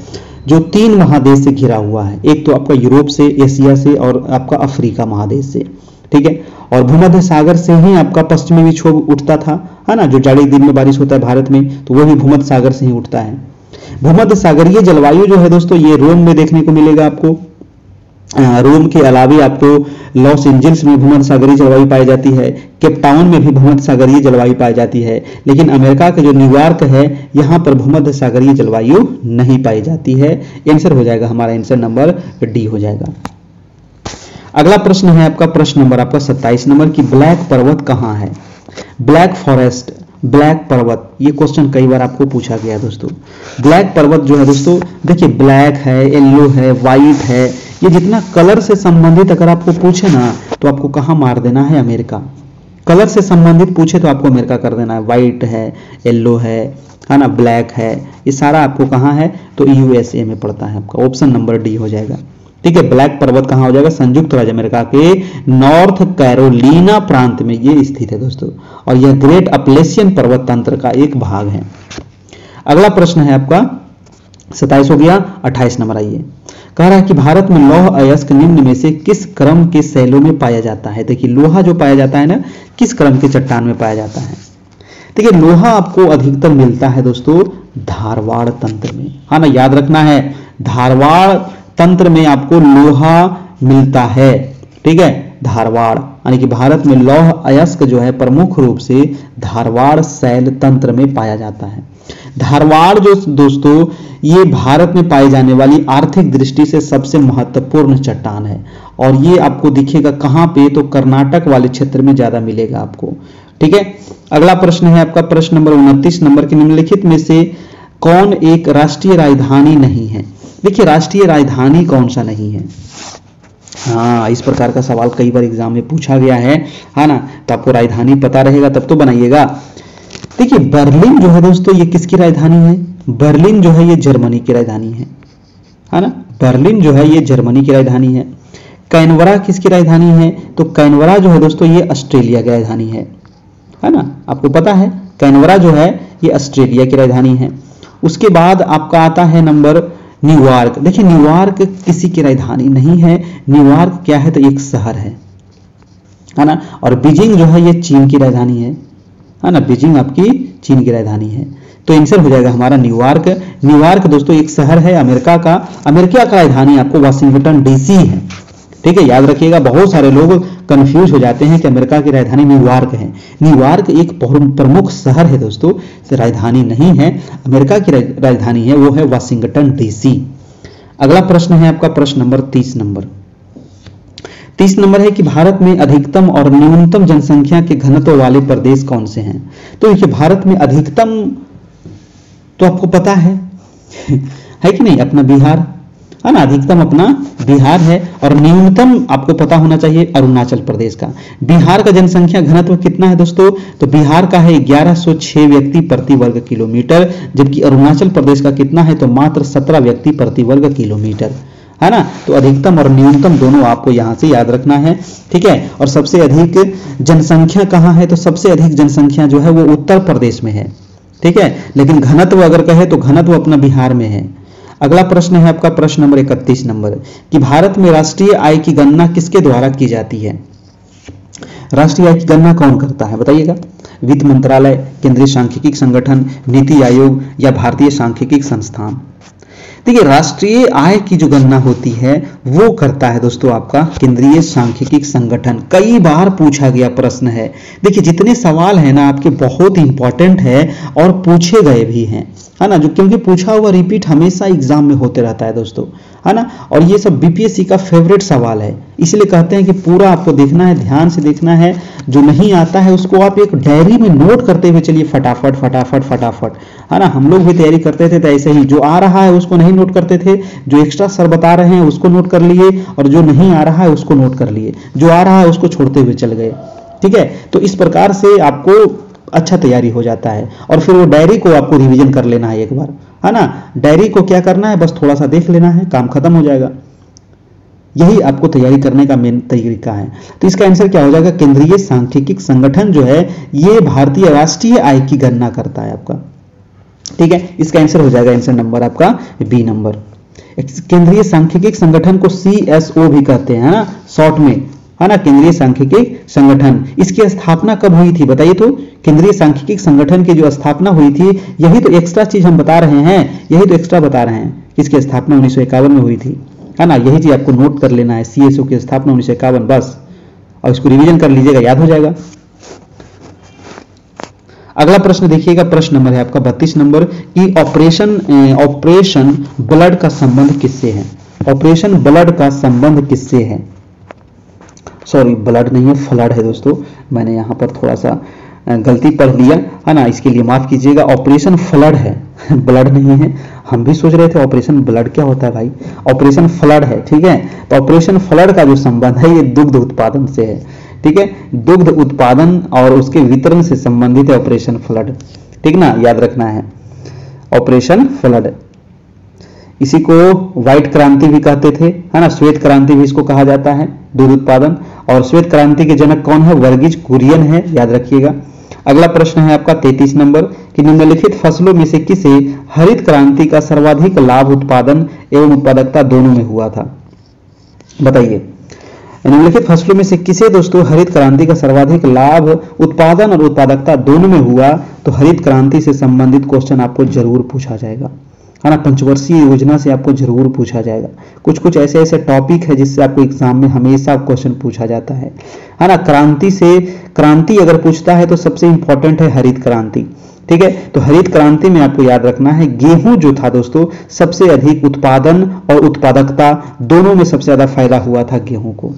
जो 3 महादेश से घिरा हुआ है, एक तो आपका यूरोप से, एशिया से, और आपका अफ्रीका महादेश से, ठीक है। और भूमध्य सागर से ही आपका पश्चिमी विक्षोभ उठता था, है ना, जो जाड़े दिन में बारिश होता है भारत में, तो वो भी भूमध्य सागर से ही उठता है। भूमध्य सागरीय जलवायु जो है दोस्तों, ये रोम में देखने को मिलेगा आपको। रोम के अलावा आपको लॉस एंजल्स में भूमध्य सागरीय जलवायु पाई जाती है, केपटाउन में भी भूमध्य सागरीय जलवायु पाई जाती है, लेकिन अमेरिका का जो न्यूयॉर्क है यहां पर भूमध्य सागरीय जलवायु नहीं पाई जाती है। आंसर हो जाएगा हमारा, आंसर नंबर डी हो जाएगा। अगला प्रश्न है आपका, प्रश्न नंबर आपका 27 नंबर की, ब्लैक पर्वत कहां है, ब्लैक फॉरेस्ट, ब्लैक पर्वत, ये क्वेश्चन कई बार आपको पूछा गया है दोस्तों। ब्लैक पर्वत जो है दोस्तों, देखिए ब्लैक है, येलो है, व्हाइट है, ये जितना कलर से संबंधित अगर आपको पूछे ना तो आपको कहां मार देना है, अमेरिका। कलर से संबंधित पूछे तो आपको अमेरिका कर देना है। व्हाइट है, येलो है ना, ब्लैक है, ये सारा आपको कहां है, तो यूएसए में पड़ता है आपका, ऑप्शन नंबर डी हो जाएगा, ठीक है। ब्लैक पर्वत कहां हो जाएगा, संयुक्त राज्य अमेरिका के नॉर्थ कैरोलिना प्रांत में ये स्थित है दोस्तों, और यह ग्रेट अपलेशियन पर्वत तंत्र का एक भाग है। अगला प्रश्न है आपका 27 हो गया। 28 नंबर आइए, कह रहा है कि भारत में लौह अयस्क निम्न में से किस क्रम के शैलों में पाया जाता है। देखिए लोहा जो पाया जाता है ना, किस क्रम के चट्टान में पाया जाता है। देखिए लोहा आपको अधिकतर मिलता है दोस्तों धारवाड़ तंत्र में, है ना, याद रखना है, धारवाड़ तंत्र में आपको लोहा मिलता है, ठीक है। धारवाड़ यानी कि भारत में लौह अयस्क जो है प्रमुख रूप से धारवाड़ शैल तंत्र में पाया जाता है। धारवाड़ जो दोस्तों ये भारत में पाई जाने वाली आर्थिक दृष्टि से सबसे महत्वपूर्ण चट्टान है, और ये आपको दिखेगा कहां पे, तो कर्नाटक वाले क्षेत्र में ज्यादा मिलेगा आपको, ठीक है। अगला प्रश्न है आपका, प्रश्न नंबर 29 नंबर के, निम्नलिखित में से कौन एक राष्ट्रीय राजधानी नहीं है। देखिए राष्ट्रीय राजधानी कौन सा नहीं है, हाँ इस प्रकार का सवाल कई बार एग्जाम में पूछा गया है ना, तो आपको राजधानी पता रहेगा तब तो बनाइएगा। देखिए बर्लिन जो है दोस्तों ये किसकी राजधानी है, बर्लिन जो है ये जर्मनी की राजधानी है ना, बर्लिन जो है ये जर्मनी की राजधानी है। कैनबरा किसकी राजधानी है, तो कैनबरा जो है दोस्तों ये ऑस्ट्रेलिया की राजधानी है ना, आपको पता है कैनबरा जो है ये ऑस्ट्रेलिया की राजधानी है। उसके बाद आपका आता है नंबर न्यूयॉर्क। देखिए न्यूयॉर्क किसी की राजधानी नहीं है, न्यूयॉर्क क्या है, तो एक शहर है ना। और बीजिंग जो है ये चीन की राजधानी है ना, बीजिंग आपकी चीन की राजधानी है। तो आंसर हो जाएगा हमारा न्यूयॉर्क। न्यूयॉर्क दोस्तों एक शहर है अमेरिका का, अमेरिका का राजधानी आपको वाशिंगटन डीसी है, ठीक है। याद रखिएगा, बहुत सारे लोग कंफ्यूज हो जाते हैं कि अमेरिका की राजधानी न्यूयॉर्क है। न्यूयॉर्क एक प्रमुख शहर है दोस्तों, राजधानी नहीं है। अमेरिका की राजधानी है वो है वाशिंगटन डीसी। अगला प्रश्न है आपका प्रश्न नंबर 30 नंबर। 30 नंबर है कि भारत में अधिकतम और न्यूनतम जनसंख्या के घनत्व वाले प्रदेश कौन से हैं। तो देखिए भारत में अधिकतम तो आपको पता है है कि नहीं, अपना बिहार है ना, अधिकतम अपना बिहार है, और न्यूनतम आपको पता होना चाहिए अरुणाचल प्रदेश का। बिहार का जनसंख्या घनत्व कितना है दोस्तों, तो बिहार का है 1106 व्यक्ति प्रति वर्ग किलोमीटर, जबकि अरुणाचल प्रदेश का कितना है, तो मात्र 17 व्यक्ति प्रति वर्ग किलोमीटर, है ना। तो अधिकतम और न्यूनतम दोनों आपको यहां से याद रखना है, ठीक है। और सबसे अधिक जनसंख्या कहां है, तो सबसे अधिक जनसंख्या जो है वो उत्तर प्रदेश में है, ठीक है। लेकिन घनत्व अगर कहे तो घनत्व अपना बिहार में है। अगला प्रश्न है आपका प्रश्न नंबर 31 नंबर कि भारत में राष्ट्रीय आय की गणना किसके द्वारा की जाती है। राष्ट्रीय आय की गणना कौन करता है बताइएगा। वित्त मंत्रालय, केंद्रीय सांख्यिकी संगठन, नीति आयोग या भारतीय सांख्यिकी संस्थान। देखिए राष्ट्रीय आय की जो गणना होती है वो करता है दोस्तों आपका केंद्रीय सांख्यिकी संगठन। कई बार पूछा गया प्रश्न है। देखिए जितने सवाल है ना आपके बहुत इंपॉर्टेंट है और पूछे गए भी हैं, है ना, जो क्योंकि पूछा हुआ रिपीट हमेशा एग्जाम में होते रहता है दोस्तों, है ना। और ये सब बीपीएससी का फेवरेट सवाल है, इसलिए कहते हैं कि पूरा आपको देखना है, ध्यान से देखना है। जो नहीं आता है उसको आप एक डायरी में नोट करते हुए चलिए फटाफट फटाफट फटाफट, है ना। हम लोग भी तैयारी करते थे तो ऐसे ही, जो आ रहा है उसको नहीं नोट करते थे, जो एक्स्ट्रा सर बता रहे हैं उसको नोट कर लिए, और जो नहीं आ रहा है उसको नोट कर लिए, जो आ रहा है उसको छोड़ते हुए चल गए, ठीक है। तो इस प्रकार से आपको अच्छा तैयारी हो जाता है। और फिर वो डायरी को आपको रिवीजन कर लेना है एक बार, है ना। डायरी को क्या करना है, बस थोड़ा सा देख लेना है, काम खत्म हो जाएगा। यही आपको तैयारी करने का मेन तरीका है। तो इसका आंसर क्या हो जाएगा, केंद्रीय सांख्यिकी संगठन जो है ये भारतीय राष्ट्रीय आय की गणना करता है आपका, ठीक है। इसका आंसर हो जाएगा आंसर नंबर आपका बी नंबर। केंद्रीय सांख्यिकी संगठन को CSO भी कहते हैं, है ना, शॉर्ट में, है ना, केंद्रीय सांख्यिकी संगठन। इसकी स्थापना कब हुई थी बताइए। तो केंद्रीय सांख्यिकी संगठन की जो स्थापना हुई थी, यही तो एक्स्ट्रा चीज हम बता रहे हैं, यही तो एक्स्ट्रा बता रहे हैं। इसकी स्थापना 1951 में हुई थी, है ना। यही चीज आपको नोट कर लेना है, CSO की स्थापना 1951 बस, और इसको रिवीजन कर लीजिएगा, याद हो जाएगा। अगला प्रश्न देखिएगा, प्रश्न नंबर है आपका 32 नंबर कि ऑपरेशन ब्लड का संबंध किससे है। ऑपरेशन ब्लड का संबंध किससे है, सॉरी ब्लड नहीं है, फ्लड है दोस्तों, मैंने यहां पर थोड़ा सा गलती पढ़ लिया, है ना, इसके लिए माफ कीजिएगा। ऑपरेशन फ्लड है ब्लड नहीं है। हम भी सोच रहे थे ऑपरेशन ब्लड क्या होता है भाई, ऑपरेशन फ्लड है, ठीक है। तो ऑपरेशन फ्लड का जो संबंध है ये दुग्ध उत्पादन से है, ठीक है। दुग्ध उत्पादन और उसके वितरण से संबंधित है ऑपरेशन फ्लड, ठीक ना, याद रखना है ऑपरेशन फ्लड। इसी को व्हाइट क्रांति भी कहते थे, है ना, श्वेत क्रांति भी इसको कहा जाता है, दूध उत्पादन। और श्वेत क्रांति के जनक कौन है, वर्गीज कुरियन है, याद रखिएगा। अगला प्रश्न है आपका 33 नंबर कि निम्नलिखित फसलों में से किसे हरित क्रांति का सर्वाधिक लाभ उत्पादन एवं उत्पादकता दोनों में हुआ था, बताइए। निम्नलिखित फसलों में से किसे दोस्तों हरित क्रांति का सर्वाधिक लाभ उत्पादन और उत्पादकता दोनों में हुआ। तो हरित क्रांति से संबंधित क्वेश्चन आपको जरूर पूछा जाएगा, है ना, पंचवर्षीय योजना से आपको जरूर पूछा जाएगा। कुछ कुछ ऐसे ऐसे टॉपिक है जिससे आपको एग्जाम में हमेशा क्वेश्चन पूछा जाता है ना। क्रांति से, क्रांति अगर पूछता है तो सबसे इंपॉर्टेंट है हरित क्रांति, ठीक है। तो हरित क्रांति में आपको याद रखना है गेहूं जो था दोस्तों सबसे अधिक उत्पादन और उत्पादकता दोनों में सबसे ज्यादा फायदा हुआ था गेहूं को,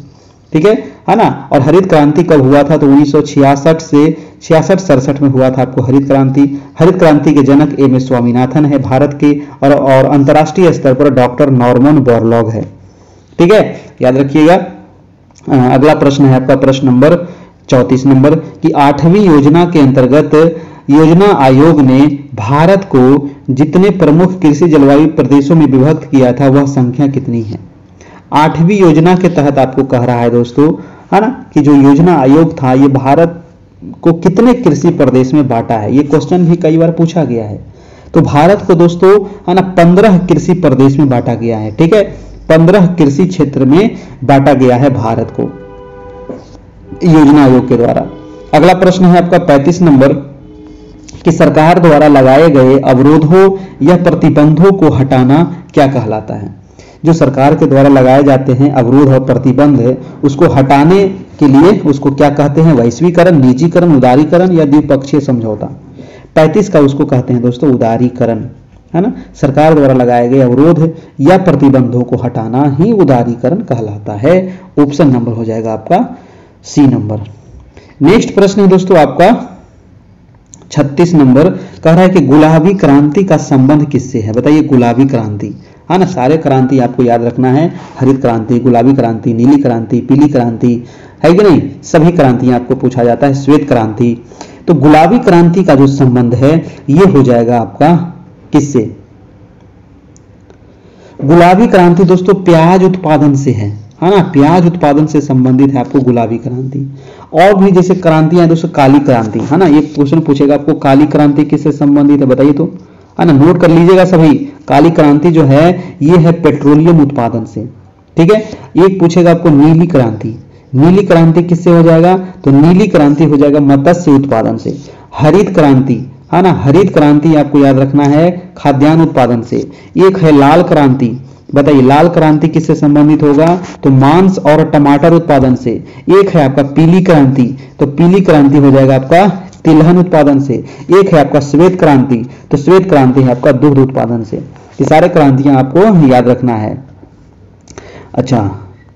ठीक है ना। और हरित क्रांति कब हुआ था, तो 1966 से 66-67 में हुआ था आपको हरित क्रांति। हरित क्रांति के जनक MS स्वामीनाथन है भारत के, और अंतर्राष्ट्रीय स्तर पर डॉक्टर नॉर्मन बोरलॉग है, ठीक है, याद रखिएगा। अगला प्रश्न है आपका प्रश्न नंबर 34 नंबर कि 8वीं योजना के अंतर्गत योजना आयोग ने भारत को जितने प्रमुख कृषि जलवायु प्रदेशों में विभक्त किया था वह संख्या कितनी है। 8वीं योजना के तहत आपको कह रहा है दोस्तों, है ना, कि जो योजना आयोग था ये भारत को कितने कृषि प्रदेश में बांटा है। ये क्वेश्चन भी कई बार पूछा गया है। तो भारत को दोस्तों, है ना, 15 कृषि प्रदेश में बांटा गया है, ठीक है। 15 कृषि क्षेत्र में बांटा गया है भारत को योजना आयोग के द्वारा। अगला प्रश्न है आपका 35 नंबर कि सरकार द्वारा लगाए गए अवरोधों या प्रतिबंधों को हटाना क्या कहलाता है। जो सरकार के द्वारा लगाए जाते हैं अवरोध और प्रतिबंध, उसको हटाने के लिए उसको क्या कहते हैं, वैश्वीकरण, निजीकरण, उदारीकरण या द्विपक्षीय समझौता। 35 का उसको कहते हैं दोस्तों उदारीकरण, है ना, सरकार द्वारा लगाए गए अवरोध या प्रतिबंधों को हटाना ही उदारीकरण कहलाता है। ऑप्शन नंबर हो जाएगा आपका सी नंबर। नेक्स्ट प्रश्न है दोस्तों आपका 36 नंबर, कह रहा है कि गुलाबी क्रांति का संबंध किससे है? बताइए गुलाबी क्रांति, है ना, सारे क्रांति आपको याद रखना है, हरित क्रांति, गुलाबी क्रांति, नीली क्रांति, पीली क्रांति, है कि नहीं, सभी क्रांतियां आपको पूछा जाता है, श्वेत क्रांति। तो गुलाबी क्रांति का जो संबंध है ये हो जाएगा आपका किससे? गुलाबी क्रांति दोस्तों प्याज उत्पादन से है ना, प्याज उत्पादन से संबंधित है आपको गुलाबी क्रांति। और भी जैसे क्रांतियां दोस्तों, काली क्रांति, है ना, ये क्वेश्चन पूछेगा आपको काली क्रांति किससे संबंधित है बताइए तो, है ना, नोट कर लीजिएगा सभी। काली क्रांति जो है ये है पेट्रोलियम उत्पादन से, ठीक है। एक पूछेगा आपको नीली क्रांति, नीली क्रांति किससे हो जाएगा? तो नीली क्रांति हो जाएगा मत्स्य उत्पादन से। हरित क्रांति, है ना, हरित क्रांति आपको याद रखना है खाद्यान्न उत्पादन से। एक है लाल क्रांति, बताइए लाल क्रांति किससे संबंधित होगा? तो मांस और टमाटर उत्पादन से। एक है आपका पीली क्रांति, तो पीली क्रांति हो जाएगा आपका तिलहन उत्पादन से। एक है आपका श्वेत क्रांति, तो श्वेत क्रांति है आपका दुग्ध उत्पादन से। ये सारे क्रांतियां आपको याद रखना है। अच्छा,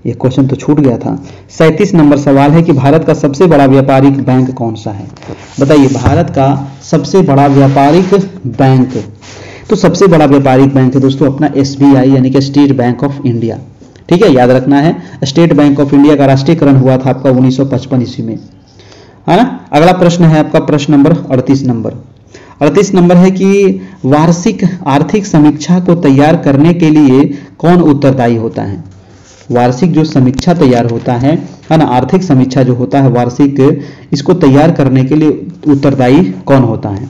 ये क्वेश्चन तो छूट गया था। 37 नंबर सवाल है कि भारत का सबसे बड़ा व्यापारिक बैंक कौन सा है? बताइए भारत का सबसे बड़ा व्यापारिक बैंक, तो सबसे बड़ा व्यापारिक बैंक है दोस्तों अपना SBI यानी कि स्टेट बैंक ऑफ इंडिया, ठीक है, याद रखना है। स्टेट बैंक ऑफ इंडिया का राष्ट्रीयकरण हुआ था आपका 1955 ईस्वी में, है ना। अगला प्रश्न है आपका प्रश्न नंबर 38 नंबर। 38 नंबर है कि वार्षिक आर्थिक समीक्षा को तैयार करने के लिए कौन उत्तरदायी होता है? वार्षिक जो समीक्षा तैयार होता है ना, आर्थिक समीक्षा जो होता है वार्षिक, इसको तैयार करने के लिए उत्तरदायी कौन होता है?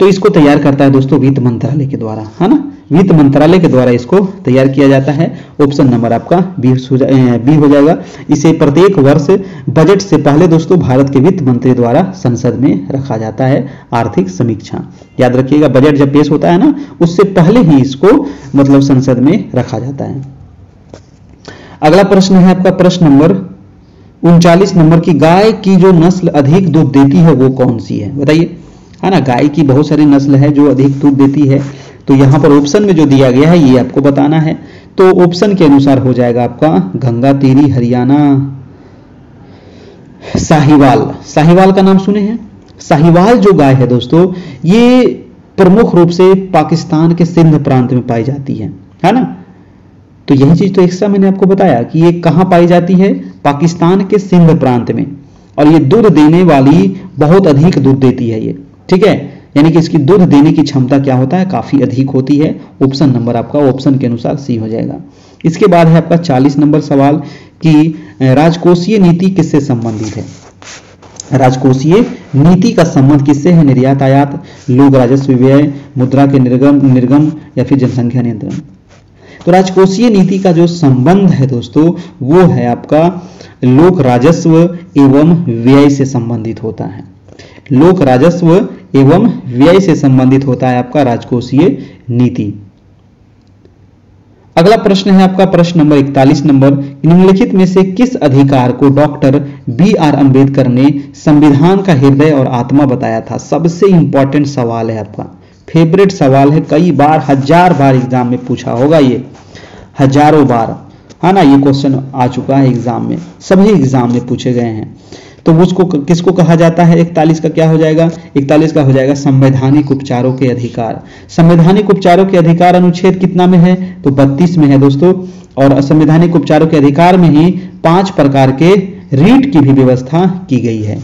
तो इसको तैयार करता है दोस्तों वित्त मंत्रालय के द्वारा, है ना, वित्त मंत्रालय के द्वारा इसको तैयार किया जाता है। ऑप्शन नंबर आपका बी हो जाएगा। इसे प्रत्येक वर्ष बजट से पहले दोस्तों भारत के वित्त मंत्री द्वारा संसद में रखा जाता है आर्थिक समीक्षा। याद रखिएगा बजट जब पेश होता है ना, उससे पहले ही इसको मतलब संसद में रखा जाता है। अगला प्रश्न है आपका प्रश्न नंबर 39 नंबर की गाय की जो नस्ल अधिक दूध देती है वो कौन सी है? बताइए, है ना, गाय की बहुत सारी नस्ल है जो अधिक दूध देती है। तो यहां पर ऑप्शन में जो दिया गया है ये आपको बताना है। तो ऑप्शन के अनुसार हो जाएगा आपका गंगा तेरी, हरियाणा, साहिवाल। साहिवाल का नाम सुने हैं? साहिवाल जो गाय है दोस्तों ये प्रमुख रूप से पाकिस्तान के सिंध प्रांत में पाई जाती है ना। तो यही चीज तो एक्स्ट्रा मैंने आपको बताया कि ये कहां पाई जाती है? पाकिस्तान के सिंध प्रांत में। और ये दूध देने वाली बहुत अधिक दूध देती है ये, ठीक है, यानी कि इसकी दूध देने की क्षमता क्या होता है? काफी अधिक होती है। ऑप्शन नंबर आपका ऑप्शन के अनुसार सी हो जाएगा। इसके बाद है आपका 40 नंबर सवाल कि राजकोषीय नीति किससे संबंधित है? राजकोषीय नीति का संबंध किससे है? निर्यात आयात, लोक राजस्व व्यय, मुद्रा के निर्गम या फिर जनसंख्या नियंत्रण। तो राजकोषीय नीति का जो संबंध है दोस्तों वो है आपका लोक राजस्व एवं व्यय से संबंधित होता है। लोक राजस्व एवं व्यय से संबंधित होता है आपका राजकोषीय नीति। अगला प्रश्न है आपका प्रश्न नंबर 41 नंबर, निम्नलिखित में से किस अधिकार को डॉक्टर BR अम्बेडकर ने संविधान का हृदय और आत्मा बताया था? सबसे इंपॉर्टेंट सवाल है आपका, फेवरेट सवाल है, कई बार 1000 बार एग्जाम में पूछा होगा, ये हजारों बार, है ना, ये क्वेश्चन आ चुका है एग्जाम में, सभी एग्जाम में पूछे गए हैं। तो उसको किसको कहा जाता है? 41 का क्या हो जाएगा? 41 का हो जाएगा संवैधानिक उपचारों के अधिकार। संवैधानिक उपचारों के अधिकार अनुच्छेद कितना में है? तो 32 में है दोस्तों। और संवैधानिक उपचारों के अधिकार में ही 5 प्रकार के रीट की भी व्यवस्था की गई है,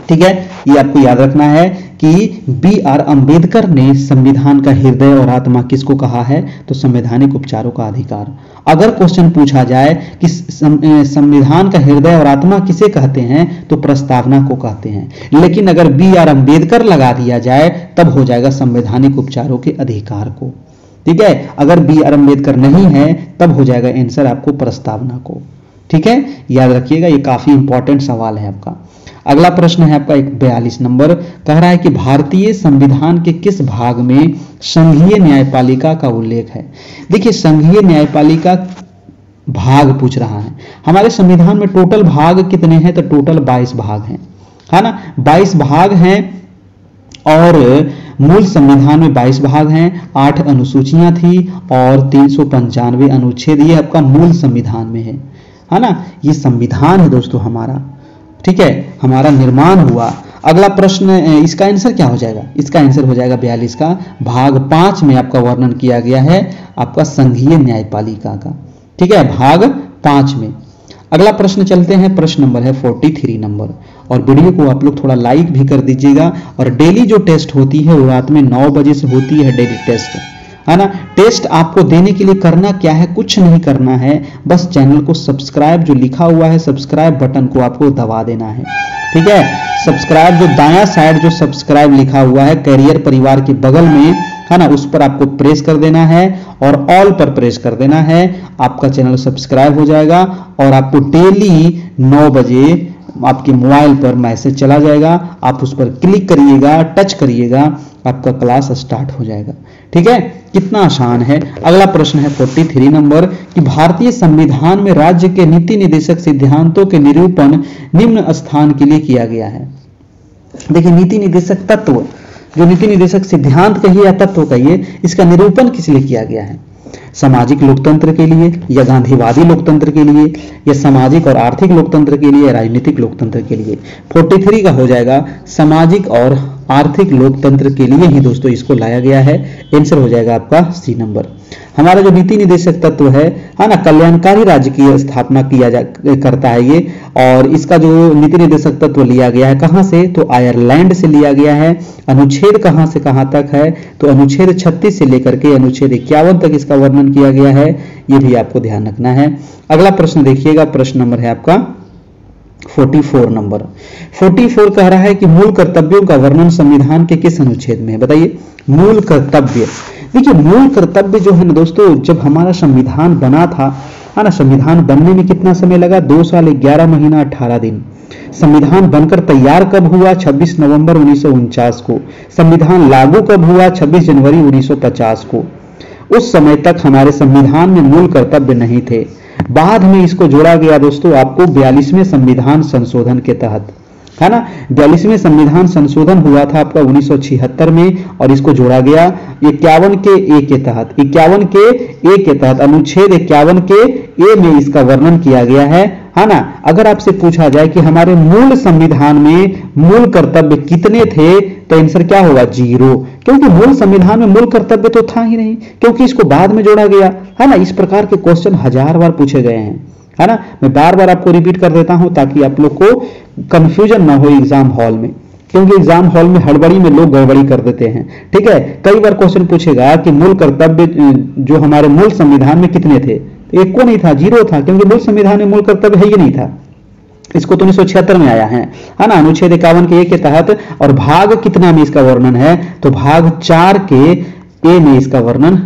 ठीक है, ये आपको याद रखना है कि BR अम्बेडकर ने संविधान का हृदय और आत्मा किसको कहा है? तो संवैधानिक उपचारों का अधिकार। अगर क्वेश्चन पूछा जाए कि संविधान का हृदय और आत्मा किसे कहते हैं? तो प्रस्तावना को कहते हैं। लेकिन अगर BR अम्बेडकर लगा दिया जाए तब हो जाएगा संवैधानिक उपचारों के अधिकार को, ठीक है। अगर BR अम्बेडकर नहीं है तब हो जाएगा आंसर आपको प्रस्तावना को, ठीक है, याद रखिएगा, ये काफी इंपॉर्टेंट सवाल है आपका। अगला प्रश्न है आपका 42 नंबर, कह रहा है कि भारतीय संविधान के किस भाग में संघीय न्यायपालिका का उल्लेख है? देखिए संघीय न्यायपालिका भाग पूछ रहा है। हमारे संविधान में टोटल भाग कितने हैं? तो टोटल 22 भाग हैं, है ना, 22 भाग हैं। और मूल संविधान में 22 भाग हैं, 8 अनुसूचियां थी और 395 अनुच्छेद, ये आपका मूल संविधान में है ना। ये संविधान है दोस्तों हमारा, ठीक है, हमारा निर्माण हुआ। अगला प्रश्न, इसका आंसर क्या हो जाएगा? इसका आंसर हो जाएगा 42 का। भाग 5 में आपका वर्णन किया गया है आपका संघीय न्यायपालिका का, ठीक है, भाग 5 में। अगला प्रश्न चलते हैं, प्रश्न नंबर है 43 नंबर। और वीडियो को आप लोग थोड़ा लाइक भी कर दीजिएगा। और डेली जो टेस्ट होती है वो रात में 9 बजे से होती है, डेली टेस्ट, है ना। टेस्ट आपको देने के लिए करना क्या है? कुछ नहीं करना है, बस चैनल को सब्सक्राइब, जो लिखा हुआ है सब्सक्राइब बटन को आपको दबा देना है, ठीक है। सब्सक्राइब, जो दायां साइड जो सब्सक्राइब लिखा हुआ है कैरियर परिवार के बगल में, है ना, उस पर आपको प्रेस कर देना है और ऑल पर प्रेस कर देना है। आपका चैनल सब्सक्राइब हो जाएगा और आपको डेली 9 बजे आपके मोबाइल पर मैसेज चला जाएगा, आप उस पर क्लिक करिएगा, टच करिएगा, आपका क्लास स्टार्ट हो जाएगा, ठीक है। कितना आसान है। अगला प्रश्न है 43 नंबर कि भारतीय संविधान में राज्य के नीति निर्देशक सिद्धांतों के निरूपण निम्न स्थान के लिए किया गया है। देखिए, नीति निर्देशक तत्व, जो नीति निर्देशक सिद्धांत कहिए या तत्व कहिए, इसका निरूपण किस लिए किया गया है? सामाजिक लोकतंत्र के लिए, या गांधीवादी लोकतंत्र के लिए, या सामाजिक और आर्थिक लोकतंत्र के लिए, या राजनीतिक लोकतंत्र के लिए? 43 का हो जाएगा सामाजिक और आर्थिक लोकतंत्र के लिए ही दोस्तों इसको लाया गया है। आंसर हो जाएगा आपका सी नंबर। हमारा जो नीति निर्देशक तत्व है ना, कल्याणकारी राज्य की स्थापना करता है ये। और इसका जो नीति निर्देशक तत्व लिया गया है कहां से? तो आयरलैंड से लिया गया है। अनुच्छेद कहां से कहां तक है? तो अनुच्छेद 36 से लेकर के अनुच्छेद 51 तक इसका वर्णन किया गया है, ये भी आपको ध्यान रखना है। अगला प्रश्न देखिएगा, प्रश्न नंबर है आपका 44 नंबर। 44 कह रहा है कि मूल कर्तव्यों का वर्णन संविधान के किस अनुच्छेद में है? बताइए। मूल कर्तव्य, देखिए मूल कर्तव्य जो है ना दोस्तों, जब हमारा संविधान बना था, है ना, संविधान बनने में कितना समय लगा? 2 साल 11 महीना 18 दिन। संविधान बनकर तैयार कब हुआ? 26 नवंबर 1949 को। संविधान लागू कब हुआ? 26 जनवरी 1950 को। उस समय तक हमारे संविधान में मूल कर्तव्य नहीं थे। बाद में इसको जोड़ा गया दोस्तों आपको 42वें संविधान संशोधन के तहत, है ना। 42वें संविधान संशोधन हुआ था आपका 1976 में और इसको जोड़ा गया 51 के ए के तहत। 51 के ए के तहत, अनुच्छेद 51 के ए में इसका वर्णन किया गया है ना। अगर आपसे पूछा जाए कि हमारे मूल संविधान में मूल कर्तव्य कितने थे, तो आंसर क्या होगा? 0, क्योंकि मूल संविधान में मूल कर्तव्य तो था ही नहीं, क्योंकि इसको बाद में जोड़ा गया, है ना। इस प्रकार के क्वेश्चन 1000 बार पूछे गए हैं, है ना। मैं बार बार आपको रिपीट कर देता हूं ताकि आप लोग को कंफ्यूजन ना हो एग्जाम हॉल में, क्योंकि एग्जाम हॉल में हड़बड़ी में लोग गड़बड़ी कर देते हैं, ठीक है। कई बार क्वेश्चन पूछेगा कि मूल कर्तव्य जो हमारे मूल संविधान में कितने थे, तो एक को नहीं था, 0 था, क्योंकि मूल संविधान में मूल कर्तव्य है ही नहीं था। इसको तो 1976 में आया है ना, अनुच्छेद 51 के ए के तहत। और भाग कितना में इसका वर्णन है? तो भाग 4 के ए में इसका वर्णन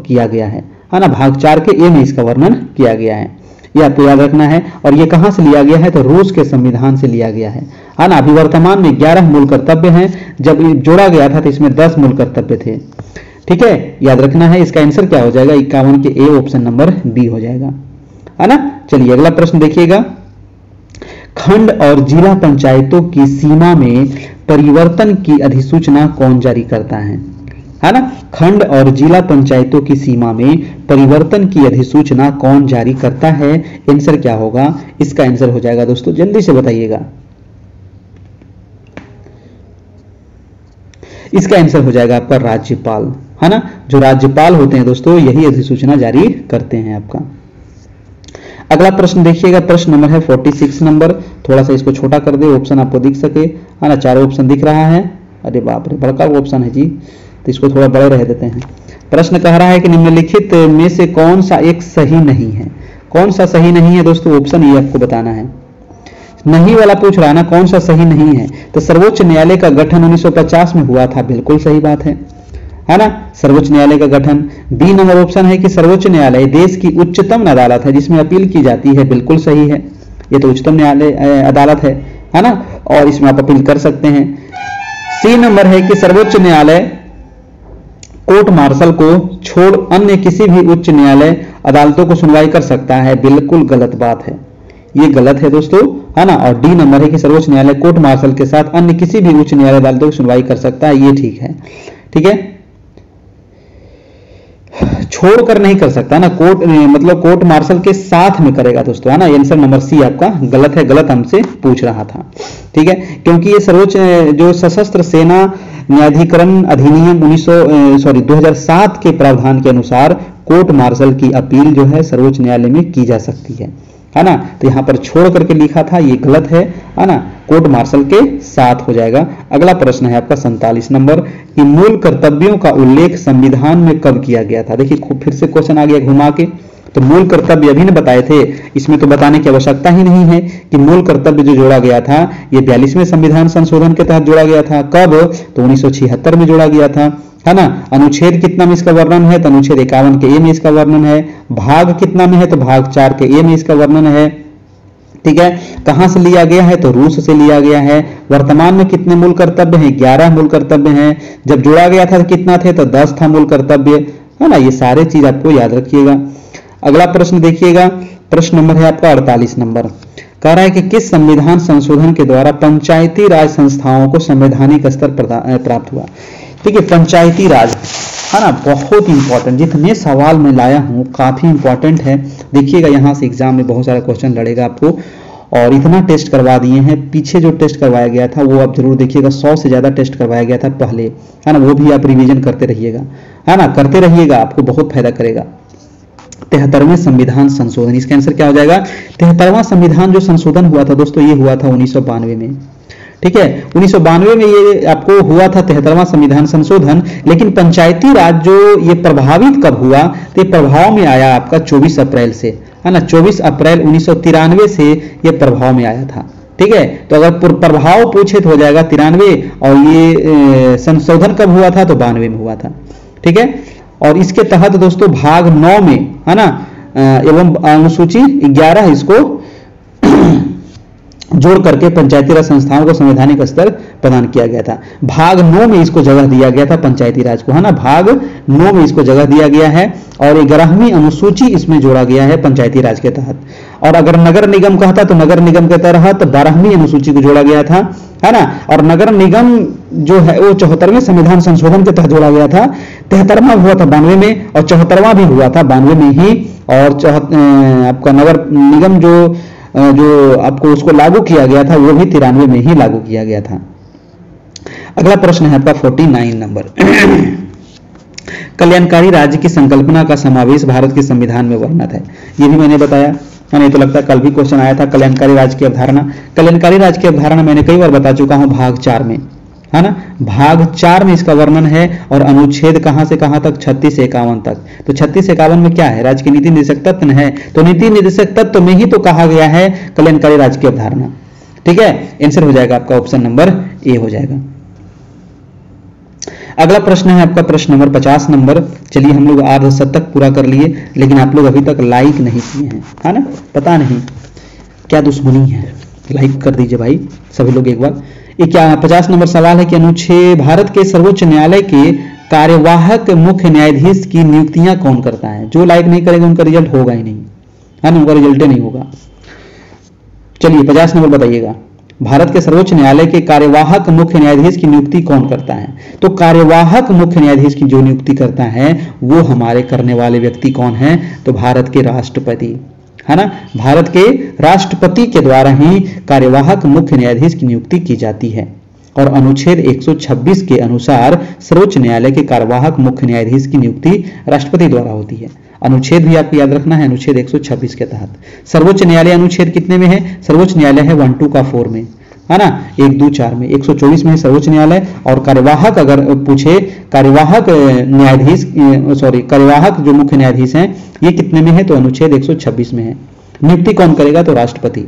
किया गया है ना। भाग 4 के ए में इसका वर्णन किया गया है, ये आपको याद रखना है। और ये कहां से लिया गया है? तो रूस के संविधान से लिया गया है ना। अभी वर्तमान में 11 मूल कर्तव्य हैं, जब जोड़ा गया था तो इसमें 10 मूल कर्तव्य थे, ठीक है, याद रखना है। इसका आंसर क्या हो जाएगा? 51 के ए, ऑप्शन नंबर बी हो जाएगा, है ना। चलिए अगला प्रश्न देखिएगा। खंड और जिला पंचायतों की सीमा में परिवर्तन की अधिसूचना कौन जारी करता है ना। खंड और जिला पंचायतों की सीमा में परिवर्तन की अधिसूचना कौन जारी करता है? आंसर क्या होगा? इसका आंसर हो जाएगा दोस्तों, जल्दी से बताइएगा। इसका आंसर हो जाएगा आपका राज्यपाल, है ना। जो राज्यपाल होते हैं दोस्तों, यही अधिसूचना जारी करते हैं आपका। अगला प्रश्न देखिएगा, प्रश्न नंबर है 46 नंबर। थोड़ा सा इसको छोटा कर दे, ऑप्शन आपको दिख सके, है ना। 4 ऑप्शन दिख रहा है, अरे बाप रे, बड़का ऑप्शन है जी, तो इसको थोड़ा बड़े रह देते हैं। प्रश्न कह रहा है कि निम्नलिखित में से कौन सा एक सही नहीं है? कौन सा सही नहीं है दोस्तों? ऑप्शन ये आपको बताना है। नहीं वाला पूछ रहा है ना, कौन सा सही नहीं है? तो सर्वोच्च न्यायालय का गठन 1950 में हुआ था, बिल्कुल सही बात है ना। सर्वोच्च न्यायालय का गठन। बी नंबर ऑप्शन है कि सर्वोच्च न्यायालय देश की उच्चतम अदालत है जिसमें अपील की जाती है, बिल्कुल सही है, ये तो उच्चतम न्यायालय अदालत है ना, और इसमें आप अपील कर सकते हैं। सी नंबर है कि सर्वोच्च न्यायालय कोर्ट मार्शल को छोड़ अन्य किसी भी उच्च न्यायालय अदालतों को सुनवाई कर सकता है, बिल्कुल गलत बात है, ये गलत है दोस्तों, है ना। और डी नंबर है कि सर्वोच्च न्यायालय कोर्ट मार्शल के साथ अन्य किसी भी उच्च न्यायालय अदालतों की सुनवाई कर सकता है, ये ठीक है, ठीक है, छोड़कर नहीं कर सकता ना, कोर्ट मतलब कोर्ट मार्शल के साथ में करेगा दोस्तों, है ना। आंसर नंबर सी आपका गलत है, गलत हमसे पूछ रहा था, ठीक है, क्योंकि ये सर्वोच्च जो सशस्त्र सेना न्यायाधिकरण अधिनियम 2007 के प्रावधान के अनुसार कोर्ट मार्शल की अपील जो है सर्वोच्च न्यायालय में की जा सकती है ना। तो यहां पर छोड़ करके लिखा था, ये गलत है ना, कोर्ट मार्शल के साथ हो जाएगा। अगला प्रश्न है आपका 47 नंबर कि मूल कर्तव्यों का उल्लेख संविधान में कब किया गया था। देखिए फिर से क्वेश्चन आ गया घुमा के, तो मूल कर्तव्य अभी ने बताए थे, इसमें तो बताने की आवश्यकता ही नहीं है कि मूल कर्तव्य जो जोड़ा गया था ये 42वें संविधान संशोधन के तहत जोड़ा गया था। कब? तो 1976 में जोड़ा गया था, है ना। अनुच्छेद कितना में इसका वर्णन है? तो अनुच्छेद 51 के ए में इसका वर्णन है। भाग कितना में है? तो भाग 4 के ए में इसका वर्णन है, ठीक है। कहां से लिया गया है? तो रूस से लिया गया है। वर्तमान में कितने मूल कर्तव्य हैं? 11 मूल कर्तव्य हैं। जब जोड़ा गया था तो कितना थे? तो 10 था मूल कर्तव्य, है ना। ये सारे चीज आपको याद रखिएगा। अगला प्रश्न देखिएगा, प्रश्न नंबर है आपका 48 नंबर, कह रहा है कि किस संविधान संशोधन के द्वारा पंचायती राज संस्थाओं को संवैधानिक स्तर प्राप्त हुआ। ठीक है, पंचायती राज, है ना, बहुत इंपॉर्टेंट, जितने सवाल मैं लाया हूं काफी इंपॉर्टेंट है। देखिएगा यहां से एग्जाम में बहुत सारा क्वेश्चन लड़ेगा आपको, और इतना टेस्ट करवा दिए हैं। पीछे जो टेस्ट करवाया गया था वो आप जरूर देखिएगा, 100 से ज्यादा टेस्ट करवाया गया था पहले, है ना, वो भी आप रिवीजन करते रहिएगा, है ना, करते रहिएगा, आपको बहुत फायदा करेगा। 73वें संविधान संशोधन, इसका आंसर क्या हो जाएगा? 73वां संविधान जो संशोधन हुआ था दोस्तों, ये हुआ था 1992 में, ठीक है। 1992 में ये आपको हुआ था 73वां संविधान संशोधन। लेकिन पंचायती राज जो ये प्रभावित कब हुआ? तो ये प्रभाव में आया आपका 24 अप्रैल से, है ना, 24 अप्रैल 1993 से ये प्रभाव में आया था, ठीक है। तो अगर प्रभाव पूछे तो हो जाएगा 93, और ये संशोधन कब हुआ था? तो 92 में हुआ था, ठीक है। और इसके तहत दोस्तों भाग 9 में, है ना, एवं अनुसूची 11 इसको जोड़ करके पंचायती राज संस्थाओं को संवैधानिक स्तर प्रदान किया गया था। भाग 9 में इसको जगह दिया गया था पंचायती राज को, है ना, भाग 9 में इसको जगह दिया गया है, और 11वीं अनुसूची इसमें जोड़ा गया है पंचायती राज के तहत। और अगर नगर निगम कहता तो नगर निगम के तहत 12वीं अनुसूची को जोड़ा गया था, है ना। और नगर निगम जो है वो 74वें संविधान संशोधन के तहत जोड़ा गया था। 73वां हुआ था 92 में, और 74वां भी हुआ था 92 में ही, और आपका नगर निगम जो आपको उसको लागू किया गया था वो भी 93 में ही लागू किया गया था। अगला प्रश्न है आपका 49 नंबर कल्याणकारी राज्य की संकल्पना का समावेश भारत के संविधान में वर्णित है। ये भी मैंने बताया, नहीं तो लगता है कल भी क्वेश्चन आया था। कल्याणकारी राज्य की अवधारणा, कल्याणकारी राज्य की अवधारणा मैंने कई बार बता चुका हूं, भाग 4 में, है ना, भाग 4 में इसका वर्णन है। और अनुच्छेद कहां से कहां तक? 36 से 51 तक। तो 36 से 51 में क्या है? राज्य के नीति निर्देशक तत्व है, तो नीति निर्देशक तत्व में ही तो कहा गया है कल्याणकारी राज्य की अवधारणा, ठीक है। आंसर हो जाएगा आपका ऑप्शन नंबर ए हो जाएगा। अगला प्रश्न है आपका प्रश्न नंबर 50 नंबर। चलिए हम लोग आधा शतक पूरा कर लिए, लेकिन आप लोग अभी तक लाइक नहीं किए हैं, है ना, पता नहीं क्या दुश्मनी है। लाइक कर दीजिए भाई सभी लोग एक बार। ये क्या 50 नंबर सवाल है कि अनुच्छेद भारत के सर्वोच्च न्यायालय के कार्यवाहक मुख्य न्यायाधीश की नियुक्तियां कौन करता है? जो लाइक नहीं करेगा उनका रिजल्ट होगा ही नहीं, है ना, उनका रिजल्ट नहीं होगा। चलिए 50 नंबर बताइएगा, भारत के सर्वोच्च न्यायालय के कार्यवाहक मुख्य न्यायाधीश की नियुक्ति कौन करता है? तो कार्यवाहक मुख्य न्यायाधीश की जो नियुक्ति करता है वो हमारे करने वाले व्यक्ति कौन है? तो भारत के राष्ट्रपति, है ना, भारत के राष्ट्रपति के द्वारा ही कार्यवाहक मुख्य न्यायाधीश की नियुक्ति की जाती है। और अनुच्छेद 126 के अनुसार सर्वोच्च न्यायालय के कार्यवाहक मुख्य न्यायाधीश की नियुक्ति राष्ट्रपति द्वारा होती है। अनुच्छेद भी आपको याद रखना है, अनुच्छेद 126 के तहत। सर्वोच्च न्यायालय अनुच्छेद कितने में है? सर्वोच्च न्यायालय है 1, 2 का 4 में, है ना, 1, 2, 4 में। 124 में है सर्वोच्च न्यायालय। और कार्यवाहक अगर पूछे, कार्यवाहक न्यायाधीश, कार्यवाहक जो मुख्य न्यायाधीश हैं ये कितने में है? तो अनुच्छेद 126 में है। नियुक्ति कौन करेगा? तो राष्ट्रपति।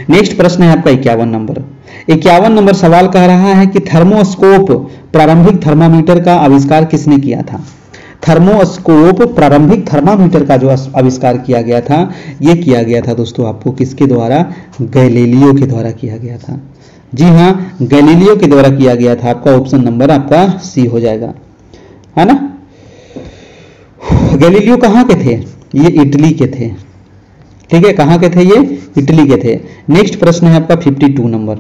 नेक्स्ट प्रश्न है आपका 51 नंबर। 51 नंबर सवाल कह रहा है कि थर्मोस्कोप प्रारंभिक थर्मामीटर का आविष्कार किसने किया था? थर्मोस्कोप प्रारंभिक थर्मामीटर का जो आविष्कार किया गया था, यह किया गया था दोस्तों आपको किसके द्वारा? गैलीलियो के द्वारा किया गया था। जी हां, गैलीलियो के द्वारा किया गया था। आपका ऑप्शन नंबर आपका सी हो जाएगा, है ना। गैलीलियो कहां के थे? ये इटली के थे, ठीक है, कहां के थे? ये इटली के थे। नेक्स्ट प्रश्न है आपका 52 नंबर।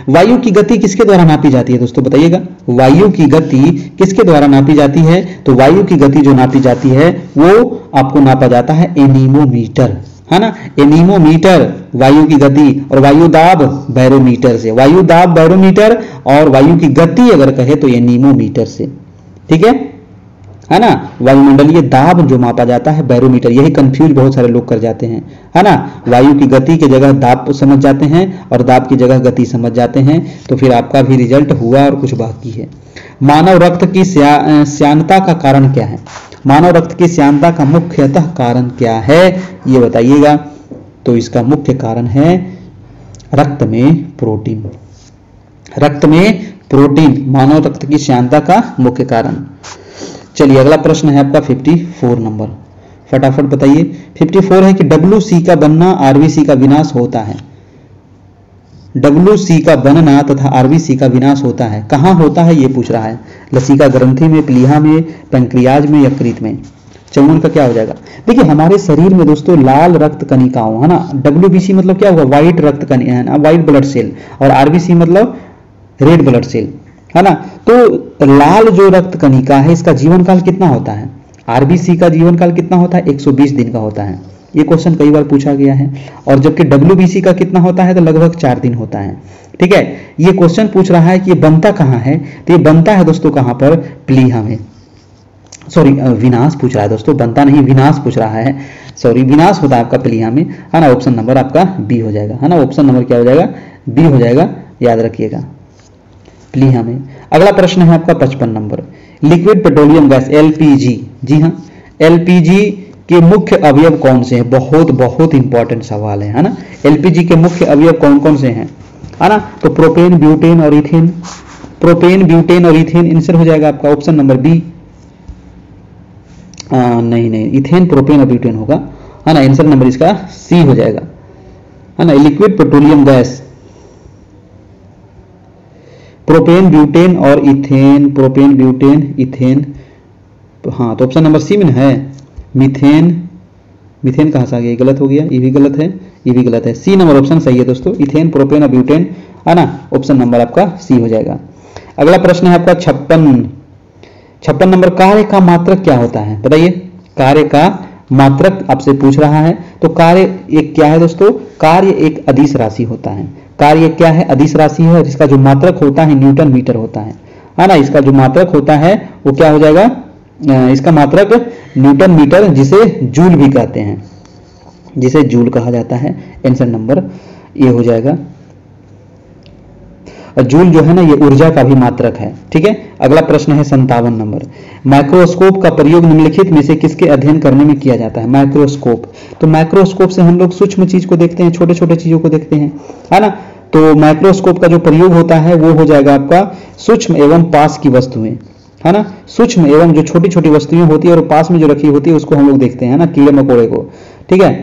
वायु की गति किसके द्वारा नापी जाती है दोस्तों, बताइएगा। वायु की गति किसके द्वारा नापी जाती है, तो वायु की गति जो नापी जाती है वो आपको नापा जाता है एनीमोमीटर, है ना। एनीमोमीटर वायु की गति, और वायु दाब बैरोमीटर से। वायु दाब बैरोमीटर, और वायु की गति अगर कहे तो एनीमोमीटर से, ठीक है ना। वायुमंडलीय दाब जो मापा जाता है बैरोमीटर, यही कंफ्यूज बहुत सारे लोग कर जाते हैं, है ना। वायु की गति की जगह दाब समझ जाते हैं और दाब की जगह गति समझ जाते हैं, तो फिर आपका भी रिजल्ट हुआ और कुछ बाकी है। मानव रक्त की श्यानता का कारण क्या है, मानव रक्त की श्यानता का मुख्यतः कारण क्या है, ये बताइएगा। तो इसका मुख्य कारण है रक्त में प्रोटीन। रक्त में प्रोटीन मानव रक्त की श्यानता का मुख्य कारण। चलिए अगला प्रश्न है आपका 54 नंबर, फटाफट बताइए। 54 है कि WC का बनना RBC का विनाश होता है। WC का बनना तथा RBC का विनाश होता है, कहां होता है ये पूछ रहा है। लसिका ग्रंथि में, प्लीहा में, पैंक्रियाज में, यकृत में। चौवन का क्या हो जाएगा। देखिए हमारे शरीर में दोस्तों लाल रक्त कणिकाओं, है ना। WBC मतलब क्या होगा, व्हाइट रक्त कणिका, है ना, व्हाइट ब्लड सेल, और RBC मतलब रेड ब्लड सेल, है ना। तो लाल जो रक्त कणिका है इसका जीवन काल कितना होता है, RBC का जीवन काल कितना होता है, 120 दिन का होता है। ये क्वेश्चन कई बार पूछा गया है। और जबकि WBC का कितना होता है, तो लगभग 4 दिन होता है, ठीक है। ये क्वेश्चन पूछ रहा है कि ये बनता कहाँ है, तो ये बनता है दोस्तों कहाँ पर, प्लीहा में। सॉरी विनाश पूछ रहा है दोस्तों, बनता नहीं, विनाश पूछ रहा है, सॉरी विनाश होता है आपका प्लीहा में, है ना। ऑप्शन नंबर आपका बी हो जाएगा, है ना। ऑप्शन नंबर क्या हो जाएगा, बी हो जाएगा, याद रखिएगा, प्लीहा में। अगला प्रश्न है आपका 55 number, liquid petroleum gas LPG। जी हाँ, LPG के मुख्य अवयव कौन से हैं, बहुत बहुत इंपॉर्टेंट सवाल है ना। LPG के मुख्य अवयव कौन कौन से हैं, है ना। तो प्रोपेन, ब्यूटेन और इथेन। प्रोपेन, ब्यूटेन और इथेन आंसर हो जाएगा आपका ऑप्शन नंबर बी। नहीं, इथेन, प्रोपेन और ब्यूटेन होगा, है ना। आंसर नंबर इसका सी हो जाएगा, है ना। Liquid petroleum gas, propane, butane और इथेन, प्रोपेन, ब्यूटेन, इथेन, हाँ तो ऑप्शन नंबर सी में है। मीथेन, मीथेन कहाँ से आ गया, गलत हो गया, ये भी गलत है, ये भी गलत है। सी नंबर ऑप्शन सही है दोस्तों, इथेन, प्रोपेन और ब्यूटेन, है ना। ऑप्शन नंबर आपका सी हो जाएगा। अगला प्रश्न है आपका 56 नंबर, कार्य का मात्रक क्या होता है, बताइए। कार्य का मात्रक आपसे पूछ रहा है, तो कार्य एक क्या है दोस्तों, कार्य एक अदिश राशि होता है। कार्य क्या है, अदिश राशि है, जिसका जो मात्रक होता है न्यूटन मीटर होता है ना। इसका जो मात्रक होता है वो क्या हो जाएगा, इसका मात्रक न्यूटन मीटर, जिसे जूल भी कहते हैं, जिसे जूल कहा जाता है। आंसर नंबर ये हो जाएगा। और जूल जो है ना ये ऊर्जा का भी मात्रक है, ठीक है। अगला प्रश्न है 57 नंबर, माइक्रोस्कोप का प्रयोग निम्नलिखित में से किसके अध्ययन करने में किया जाता है। माइक्रोस्कोप, तो माइक्रोस्कोप से हम लोग सूक्ष्म चीज को देखते हैं, छोटे छोटे चीजों को देखते हैं, है ना। तो माइक्रोस्कोप का जो प्रयोग होता है वो हो जाएगा आपका सूक्ष्म एवं पास की वस्तुएं, है ना। सूक्ष्म एवं जो छोटी छोटी वस्तुएं होती है और पास में जो रखी होती है उसको हम लोग देखते हैं ना, कीड़े मकोड़े को, ठीक है।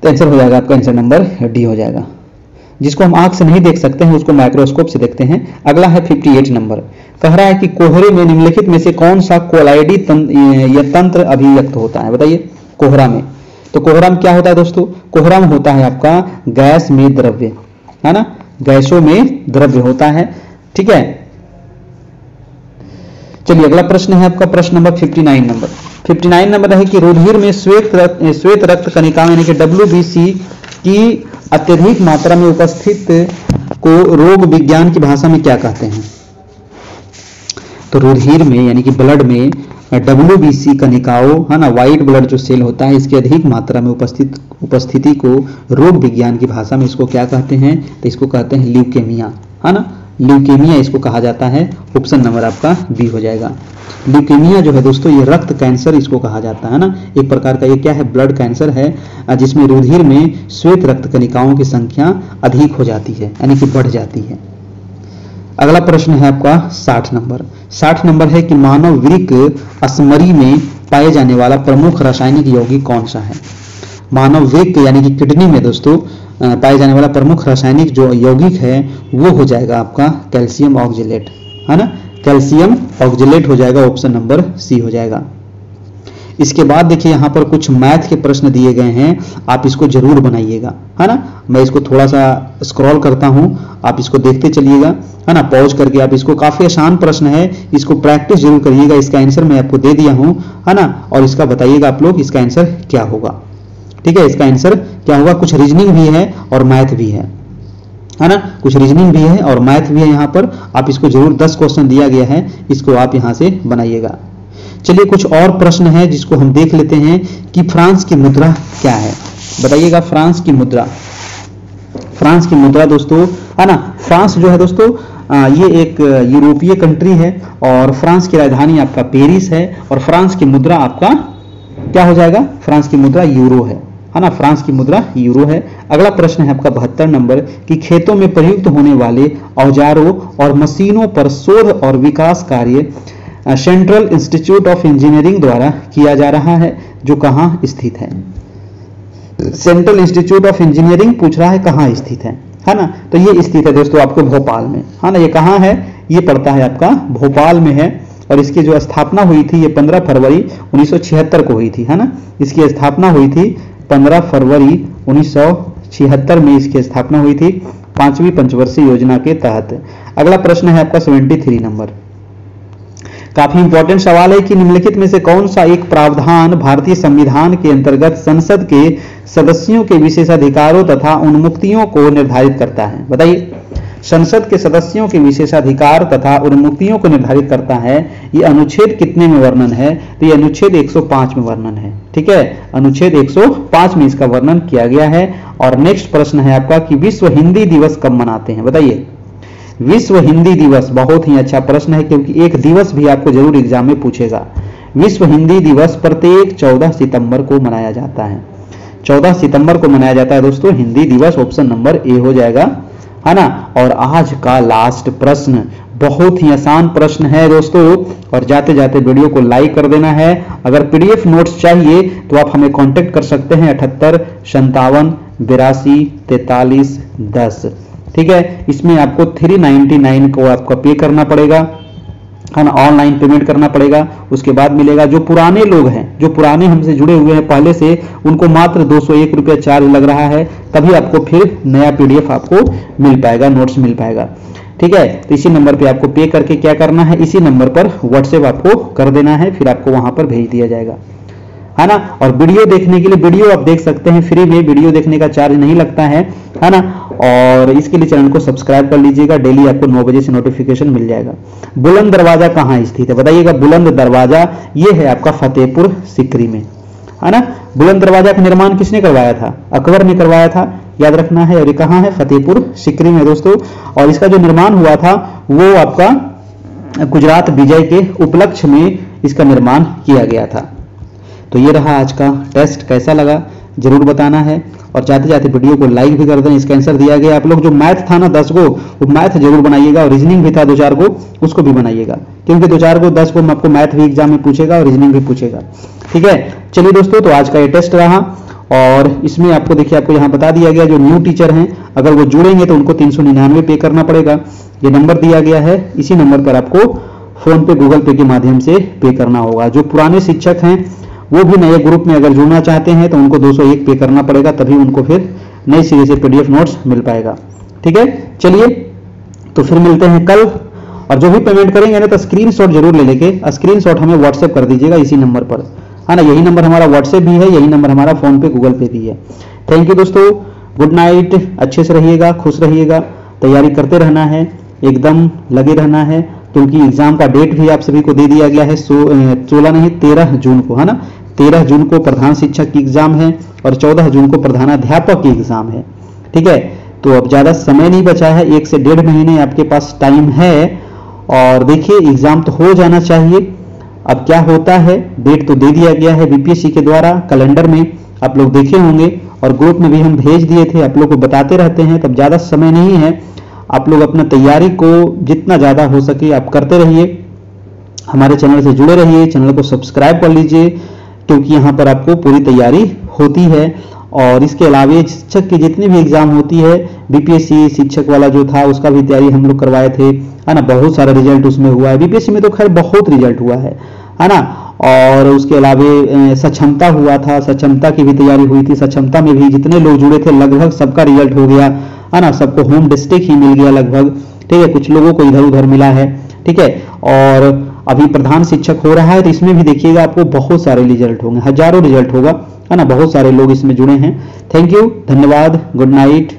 तो आंसर हो जाएगा आपका, आंसर नंबर डी हो जाएगा। जिसको हम आंख से नहीं देख सकते हैं उसको माइक्रोस्कोप से देखते हैं। अगला है 58 नंबर, कह रहा है कि कोहरे में निम्नलिखित में से कौन सा कोलाइडी तंत्र अभिव्यक्त होता है, बताइए। कोहरा में, तो कोहरा में क्या होता है दोस्तों, कोहरा में होता है आपका गैस में द्रव्य, है ना। गैसों में द्रव्य होता है, ठीक है। चलिए अगला प्रश्न है आपका प्रश्न नंबर 59 नंबर। 59 नंबर है कि रुधिर में श्वेत रक्त कणिका यानी कि WBC की अत्यधिक मात्रा में उपस्थित को रोग विज्ञान की भाषा में क्या कहते हैं। तो रुधिर में यानी कि ब्लड में WBC कणिकाओं, है ना, व्हाइट ब्लड जो सेल होता है, इसकी अधिक मात्रा में उपस्थिति को रोग विज्ञान की भाषा में इसको क्या कहते हैं, तो इसको कहते हैं ल्यूकेमिया, है ना। ल्यूकेमिया इसको कहा जाता है। ऑप्शन नंबर आपका बी हो जाएगा। ल्यूकेमिया जो है दोस्तों ये रक्त कैंसर इसको कहा जाता है ना, एक प्रकार का ये क्या है, ब्लड कैंसर है, जिसमें रुधिर में श्वेत रक्त कणिकाओं की संख्या अधिक हो जाती है, यानी कि बढ़ जाती है। अगला प्रश्न है आपका 60 नंबर। 60 नंबर है कि मानव वृक्क असमरी में पाए जाने वाला प्रमुख रासायनिक यौगिक कौन सा है। मानव वृक्क यानी कि किडनी में दोस्तों पाए जाने वाला प्रमुख रासायनिक जो यौगिक है वो हो जाएगा आपका कैल्शियम ऑक्जेलेट, है ना। कैल्शियम ऑक्जेलेट हो जाएगा, ऑप्शन नंबर सी हो जाएगा। इसके बाद देखिए यहाँ पर कुछ मैथ के प्रश्न दिए गए हैं, आप इसको जरूर बनाइएगा, है ना। मैं इसको थोड़ा सा स्क्रॉल करता हूँ, आप इसको देखते चलिएगा, है ना, पॉज करके आप इसको, काफी आसान प्रश्न है, इसको प्रैक्टिस जरूर करिएगा। इसका आंसर मैं आपको दे दिया हूँ, है ना, और इसका बताइएगा आप लोग इसका आंसर क्या होगा। ठीक है, इसका आंसर क्या होगा। कुछ रीजनिंग भी है और मैथ भी है ना, कुछ रीजनिंग भी है और मैथ भी है यहाँ पर। आप इसको जरूर 10 क्वेश्चन दिया गया है, इसको आप यहाँ से बनाइएगा। चलिए कुछ और प्रश्न है जिसको हम देख लेते हैं कि फ्रांस की मुद्रा क्या है, बताइएगा। फ्रांस की मुद्रा, फ्रांस की मुद्रा दोस्तों, है ना, फ्रांस जो है दोस्तों ये एक यूरोपीय कंट्री है और फ्रांस की राजधानी आपका पेरिस है और फ्रांस की मुद्रा आपका क्या हो जाएगा, फ्रांस की मुद्रा यूरो है ना, फ्रांस की मुद्रा यूरो है। अगला प्रश्न है आपका 72 नंबर कि खेतों में प्रयुक्त होने वाले औजारों और मशीनों पर शोध और विकास कार्य सेंट्रल इंस्टीट्यूट ऑफ इंजीनियरिंग द्वारा किया जा रहा है, जो कहां स्थित है। सेंट्रल इंस्टीट्यूट ऑफ इंजीनियरिंग पूछ रहा है कहां स्थित है ना, तो ये स्थित है दोस्तों आपको भोपाल में, है ना। ये कहां है, ये पड़ता है आपका भोपाल में है और इसकी जो स्थापना हुई थी ये 15 फरवरी 1976 को हुई थी, है ना। इसकी स्थापना हुई थी 15 फरवरी 1976 में इसकी स्थापना हुई थी 5वीं पंचवर्षीय योजना के तहत। अगला प्रश्न है आपका 73 नंबर, काफी इंपॉर्टेंट सवाल है कि निम्नलिखित में से कौन सा एक प्रावधान भारतीय संविधान के अंतर्गत संसद के सदस्यों के विशेषाधिकारों तथा उन्मुक्तियों को निर्धारित करता है, बताइए। संसद के सदस्यों के विशेषाधिकार तथा उन्मुक्तियों को निर्धारित करता है, ये अनुच्छेद कितने में वर्णन है, तो ये अनुच्छेद 105 में वर्णन है। ठीक है, अनुच्छेद 105 में इसका वर्णन किया गया है। और नेक्स्ट प्रश्न है आपका कि विश्व हिंदी दिवस कब मनाते हैं, बताइए। विश्व हिंदी दिवस बहुत ही अच्छा प्रश्न है क्योंकि एक दिवस भी आपको जरूर एग्जाम में पूछेगा। विश्व हिंदी दिवस प्रत्येक 14 सितंबर को मनाया जाता है, 14 सितंबर को मनाया जाता है दोस्तों हिंदी दिवस। ऑप्शन नंबर ए हो जाएगा, है ना। और आज का लास्ट प्रश्न बहुत ही आसान प्रश्न है दोस्तों, और जाते जाते वीडियो को लाइक कर देना है। अगर पीडीएफ नोट्स चाहिए तो आप हमें कांटेक्ट कर सकते हैं 78 57 82 43 10। ठीक है, इसमें आपको 399 को आपको पे करना पड़ेगा, है ना, ऑनलाइन पेमेंट करना पड़ेगा। उसके बाद मिलेगा। जो पुराने लोग हैं, जो पुराने हमसे जुड़े हुए हैं पहले से, उनको मात्र 201 रुपया चार्ज लग रहा है, तभी आपको फिर नया पीडीएफ आपको मिल पाएगा, नोट्स मिल पाएगा। ठीक है, तो इसी नंबर पे आपको पे करके क्या करना है, इसी नंबर पर व्हाट्सएप आपको कर देना है, फिर आपको वहां पर भेज दिया जाएगा, है ना। और वीडियो देखने के लिए वीडियो आप देख सकते हैं फ्री में, वीडियो देखने का चार्ज नहीं लगता है ना। और इसके लिए चैनल को सब्सक्राइब कर लीजिएगा, डेली आपको 9 बजे से नोटिफिकेशन मिल जाएगा। बुलंद दरवाजा कहाँ स्थित है, बताइएगा। बुलंद दरवाजा ये है आपका फतेहपुर सीकरी में, है ना। बुलंद दरवाजा का निर्माण किसने करवाया था, अकबर ने करवाया था, याद रखना है। और ये कहाँ है, फतेहपुर सीकरी में दोस्तों। और इसका जो निर्माण हुआ था वो आपका गुजरात विजय के उपलक्ष्य में इसका निर्माण किया गया था। तो ये रहा आज का टेस्ट, कैसा लगा जरूर बताना है। और जाते जाते वीडियो को लाइक भी कर दें। इसका आंसर दिया गया, आप लोग जो मैथ था ना 10 को, वो मैथ जरूर बनाइएगा, और रीजनिंग भी था 2-4 को, उसको भी बनाइएगा, क्योंकि 2-4 को 10 को आपको मैथ भी एग्जाम में पूछेगा और रीजनिंग भी पूछेगा। ठीक है, चलिए दोस्तों, तो आज का ये टेस्ट रहा। और इसमें आपको देखिए, आपको यहाँ बता दिया गया जो न्यू टीचर हैं अगर वो जुड़ेंगे तो उनको 399 पे करना पड़ेगा। ये नंबर दिया गया है, इसी नंबर पर आपको फोन पे गूगल पे के माध्यम से पे करना होगा। जो पुराने शिक्षक हैं वो भी नए ग्रुप में अगर जुड़ना चाहते हैं तो उनको 201 पे करना पड़ेगा, तभी उनको फिर नए सिरे से पीडीएफ नोट्स मिल पाएगा। ठीक है, चलिए तो फिर मिलते हैं कल। और जो भी पेमेंट करेंगे ना तो स्क्रीनशॉट जरूर ले लेके स्क्रीनशॉट हमें व्हाट्सएप कर दीजिएगा इसी नंबर पर, है ना। यही नंबर हमारा व्हाट्सएप भी है, यही नंबर हमारा फोन पे गूगल पे भी है। थैंक यू दोस्तों, गुड नाइट, अच्छे से रहिएगा, खुश रहिएगा, तैयारी करते रहना है, एकदम लगे रहना है, क्योंकि एग्जाम का डेट भी आप सभी को दे दिया गया है 16 नहीं 13 जून को, है ना। 13 जून को प्रधान शिक्षक की एग्जाम है और 14 जून को प्रधानाध्यापक की एग्जाम है। ठीक है, तो अब ज्यादा समय नहीं बचा है, 1 से 1.5 महीने आपके पास टाइम है। और देखिए एग्जाम तो हो जाना चाहिए। अब क्या होता है, डेट तो दे दिया गया है बीपीएससी के द्वारा, कैलेंडर में आप लोग देखे होंगे और ग्रुप में भी हम भेज दिए थे, आप लोग को बताते रहते हैं। तब ज्यादा समय नहीं है, आप लोग अपना तैयारी को जितना ज्यादा हो सके आप करते रहिए, हमारे चैनल से जुड़े रहिए, चैनल को सब्सक्राइब कर लीजिए, क्योंकि यहाँ पर आपको पूरी तैयारी होती है। और इसके अलावा शिक्षक की जितनी भी एग्जाम होती है, बीपीएससी शिक्षक वाला जो था उसका भी तैयारी हम लोग करवाए थे, है ना। बहुत सारा रिजल्ट उसमें हुआ है, बीपीएससी में तो खैर बहुत रिजल्ट हुआ है ना। और उसके अलावा सक्षमता हुआ था, सक्षमता की भी तैयारी हुई थी। सक्षमता में भी जितने लोग जुड़े थे लगभग सबका रिजल्ट हो गया है ना, सबको होम डिस्ट्रिक्ट ही मिल गया लगभग, ठीक है। कुछ लोगों को इधर उधर मिला है, ठीक है। और अभी प्रधान शिक्षक हो रहा है तो इसमें भी देखिएगा आपको बहुत सारे रिजल्ट होंगे, हजारों रिजल्ट होगा, है ना। बहुत सारे लोग इसमें जुड़े हैं। थैंक यू, धन्यवाद, गुड नाइट।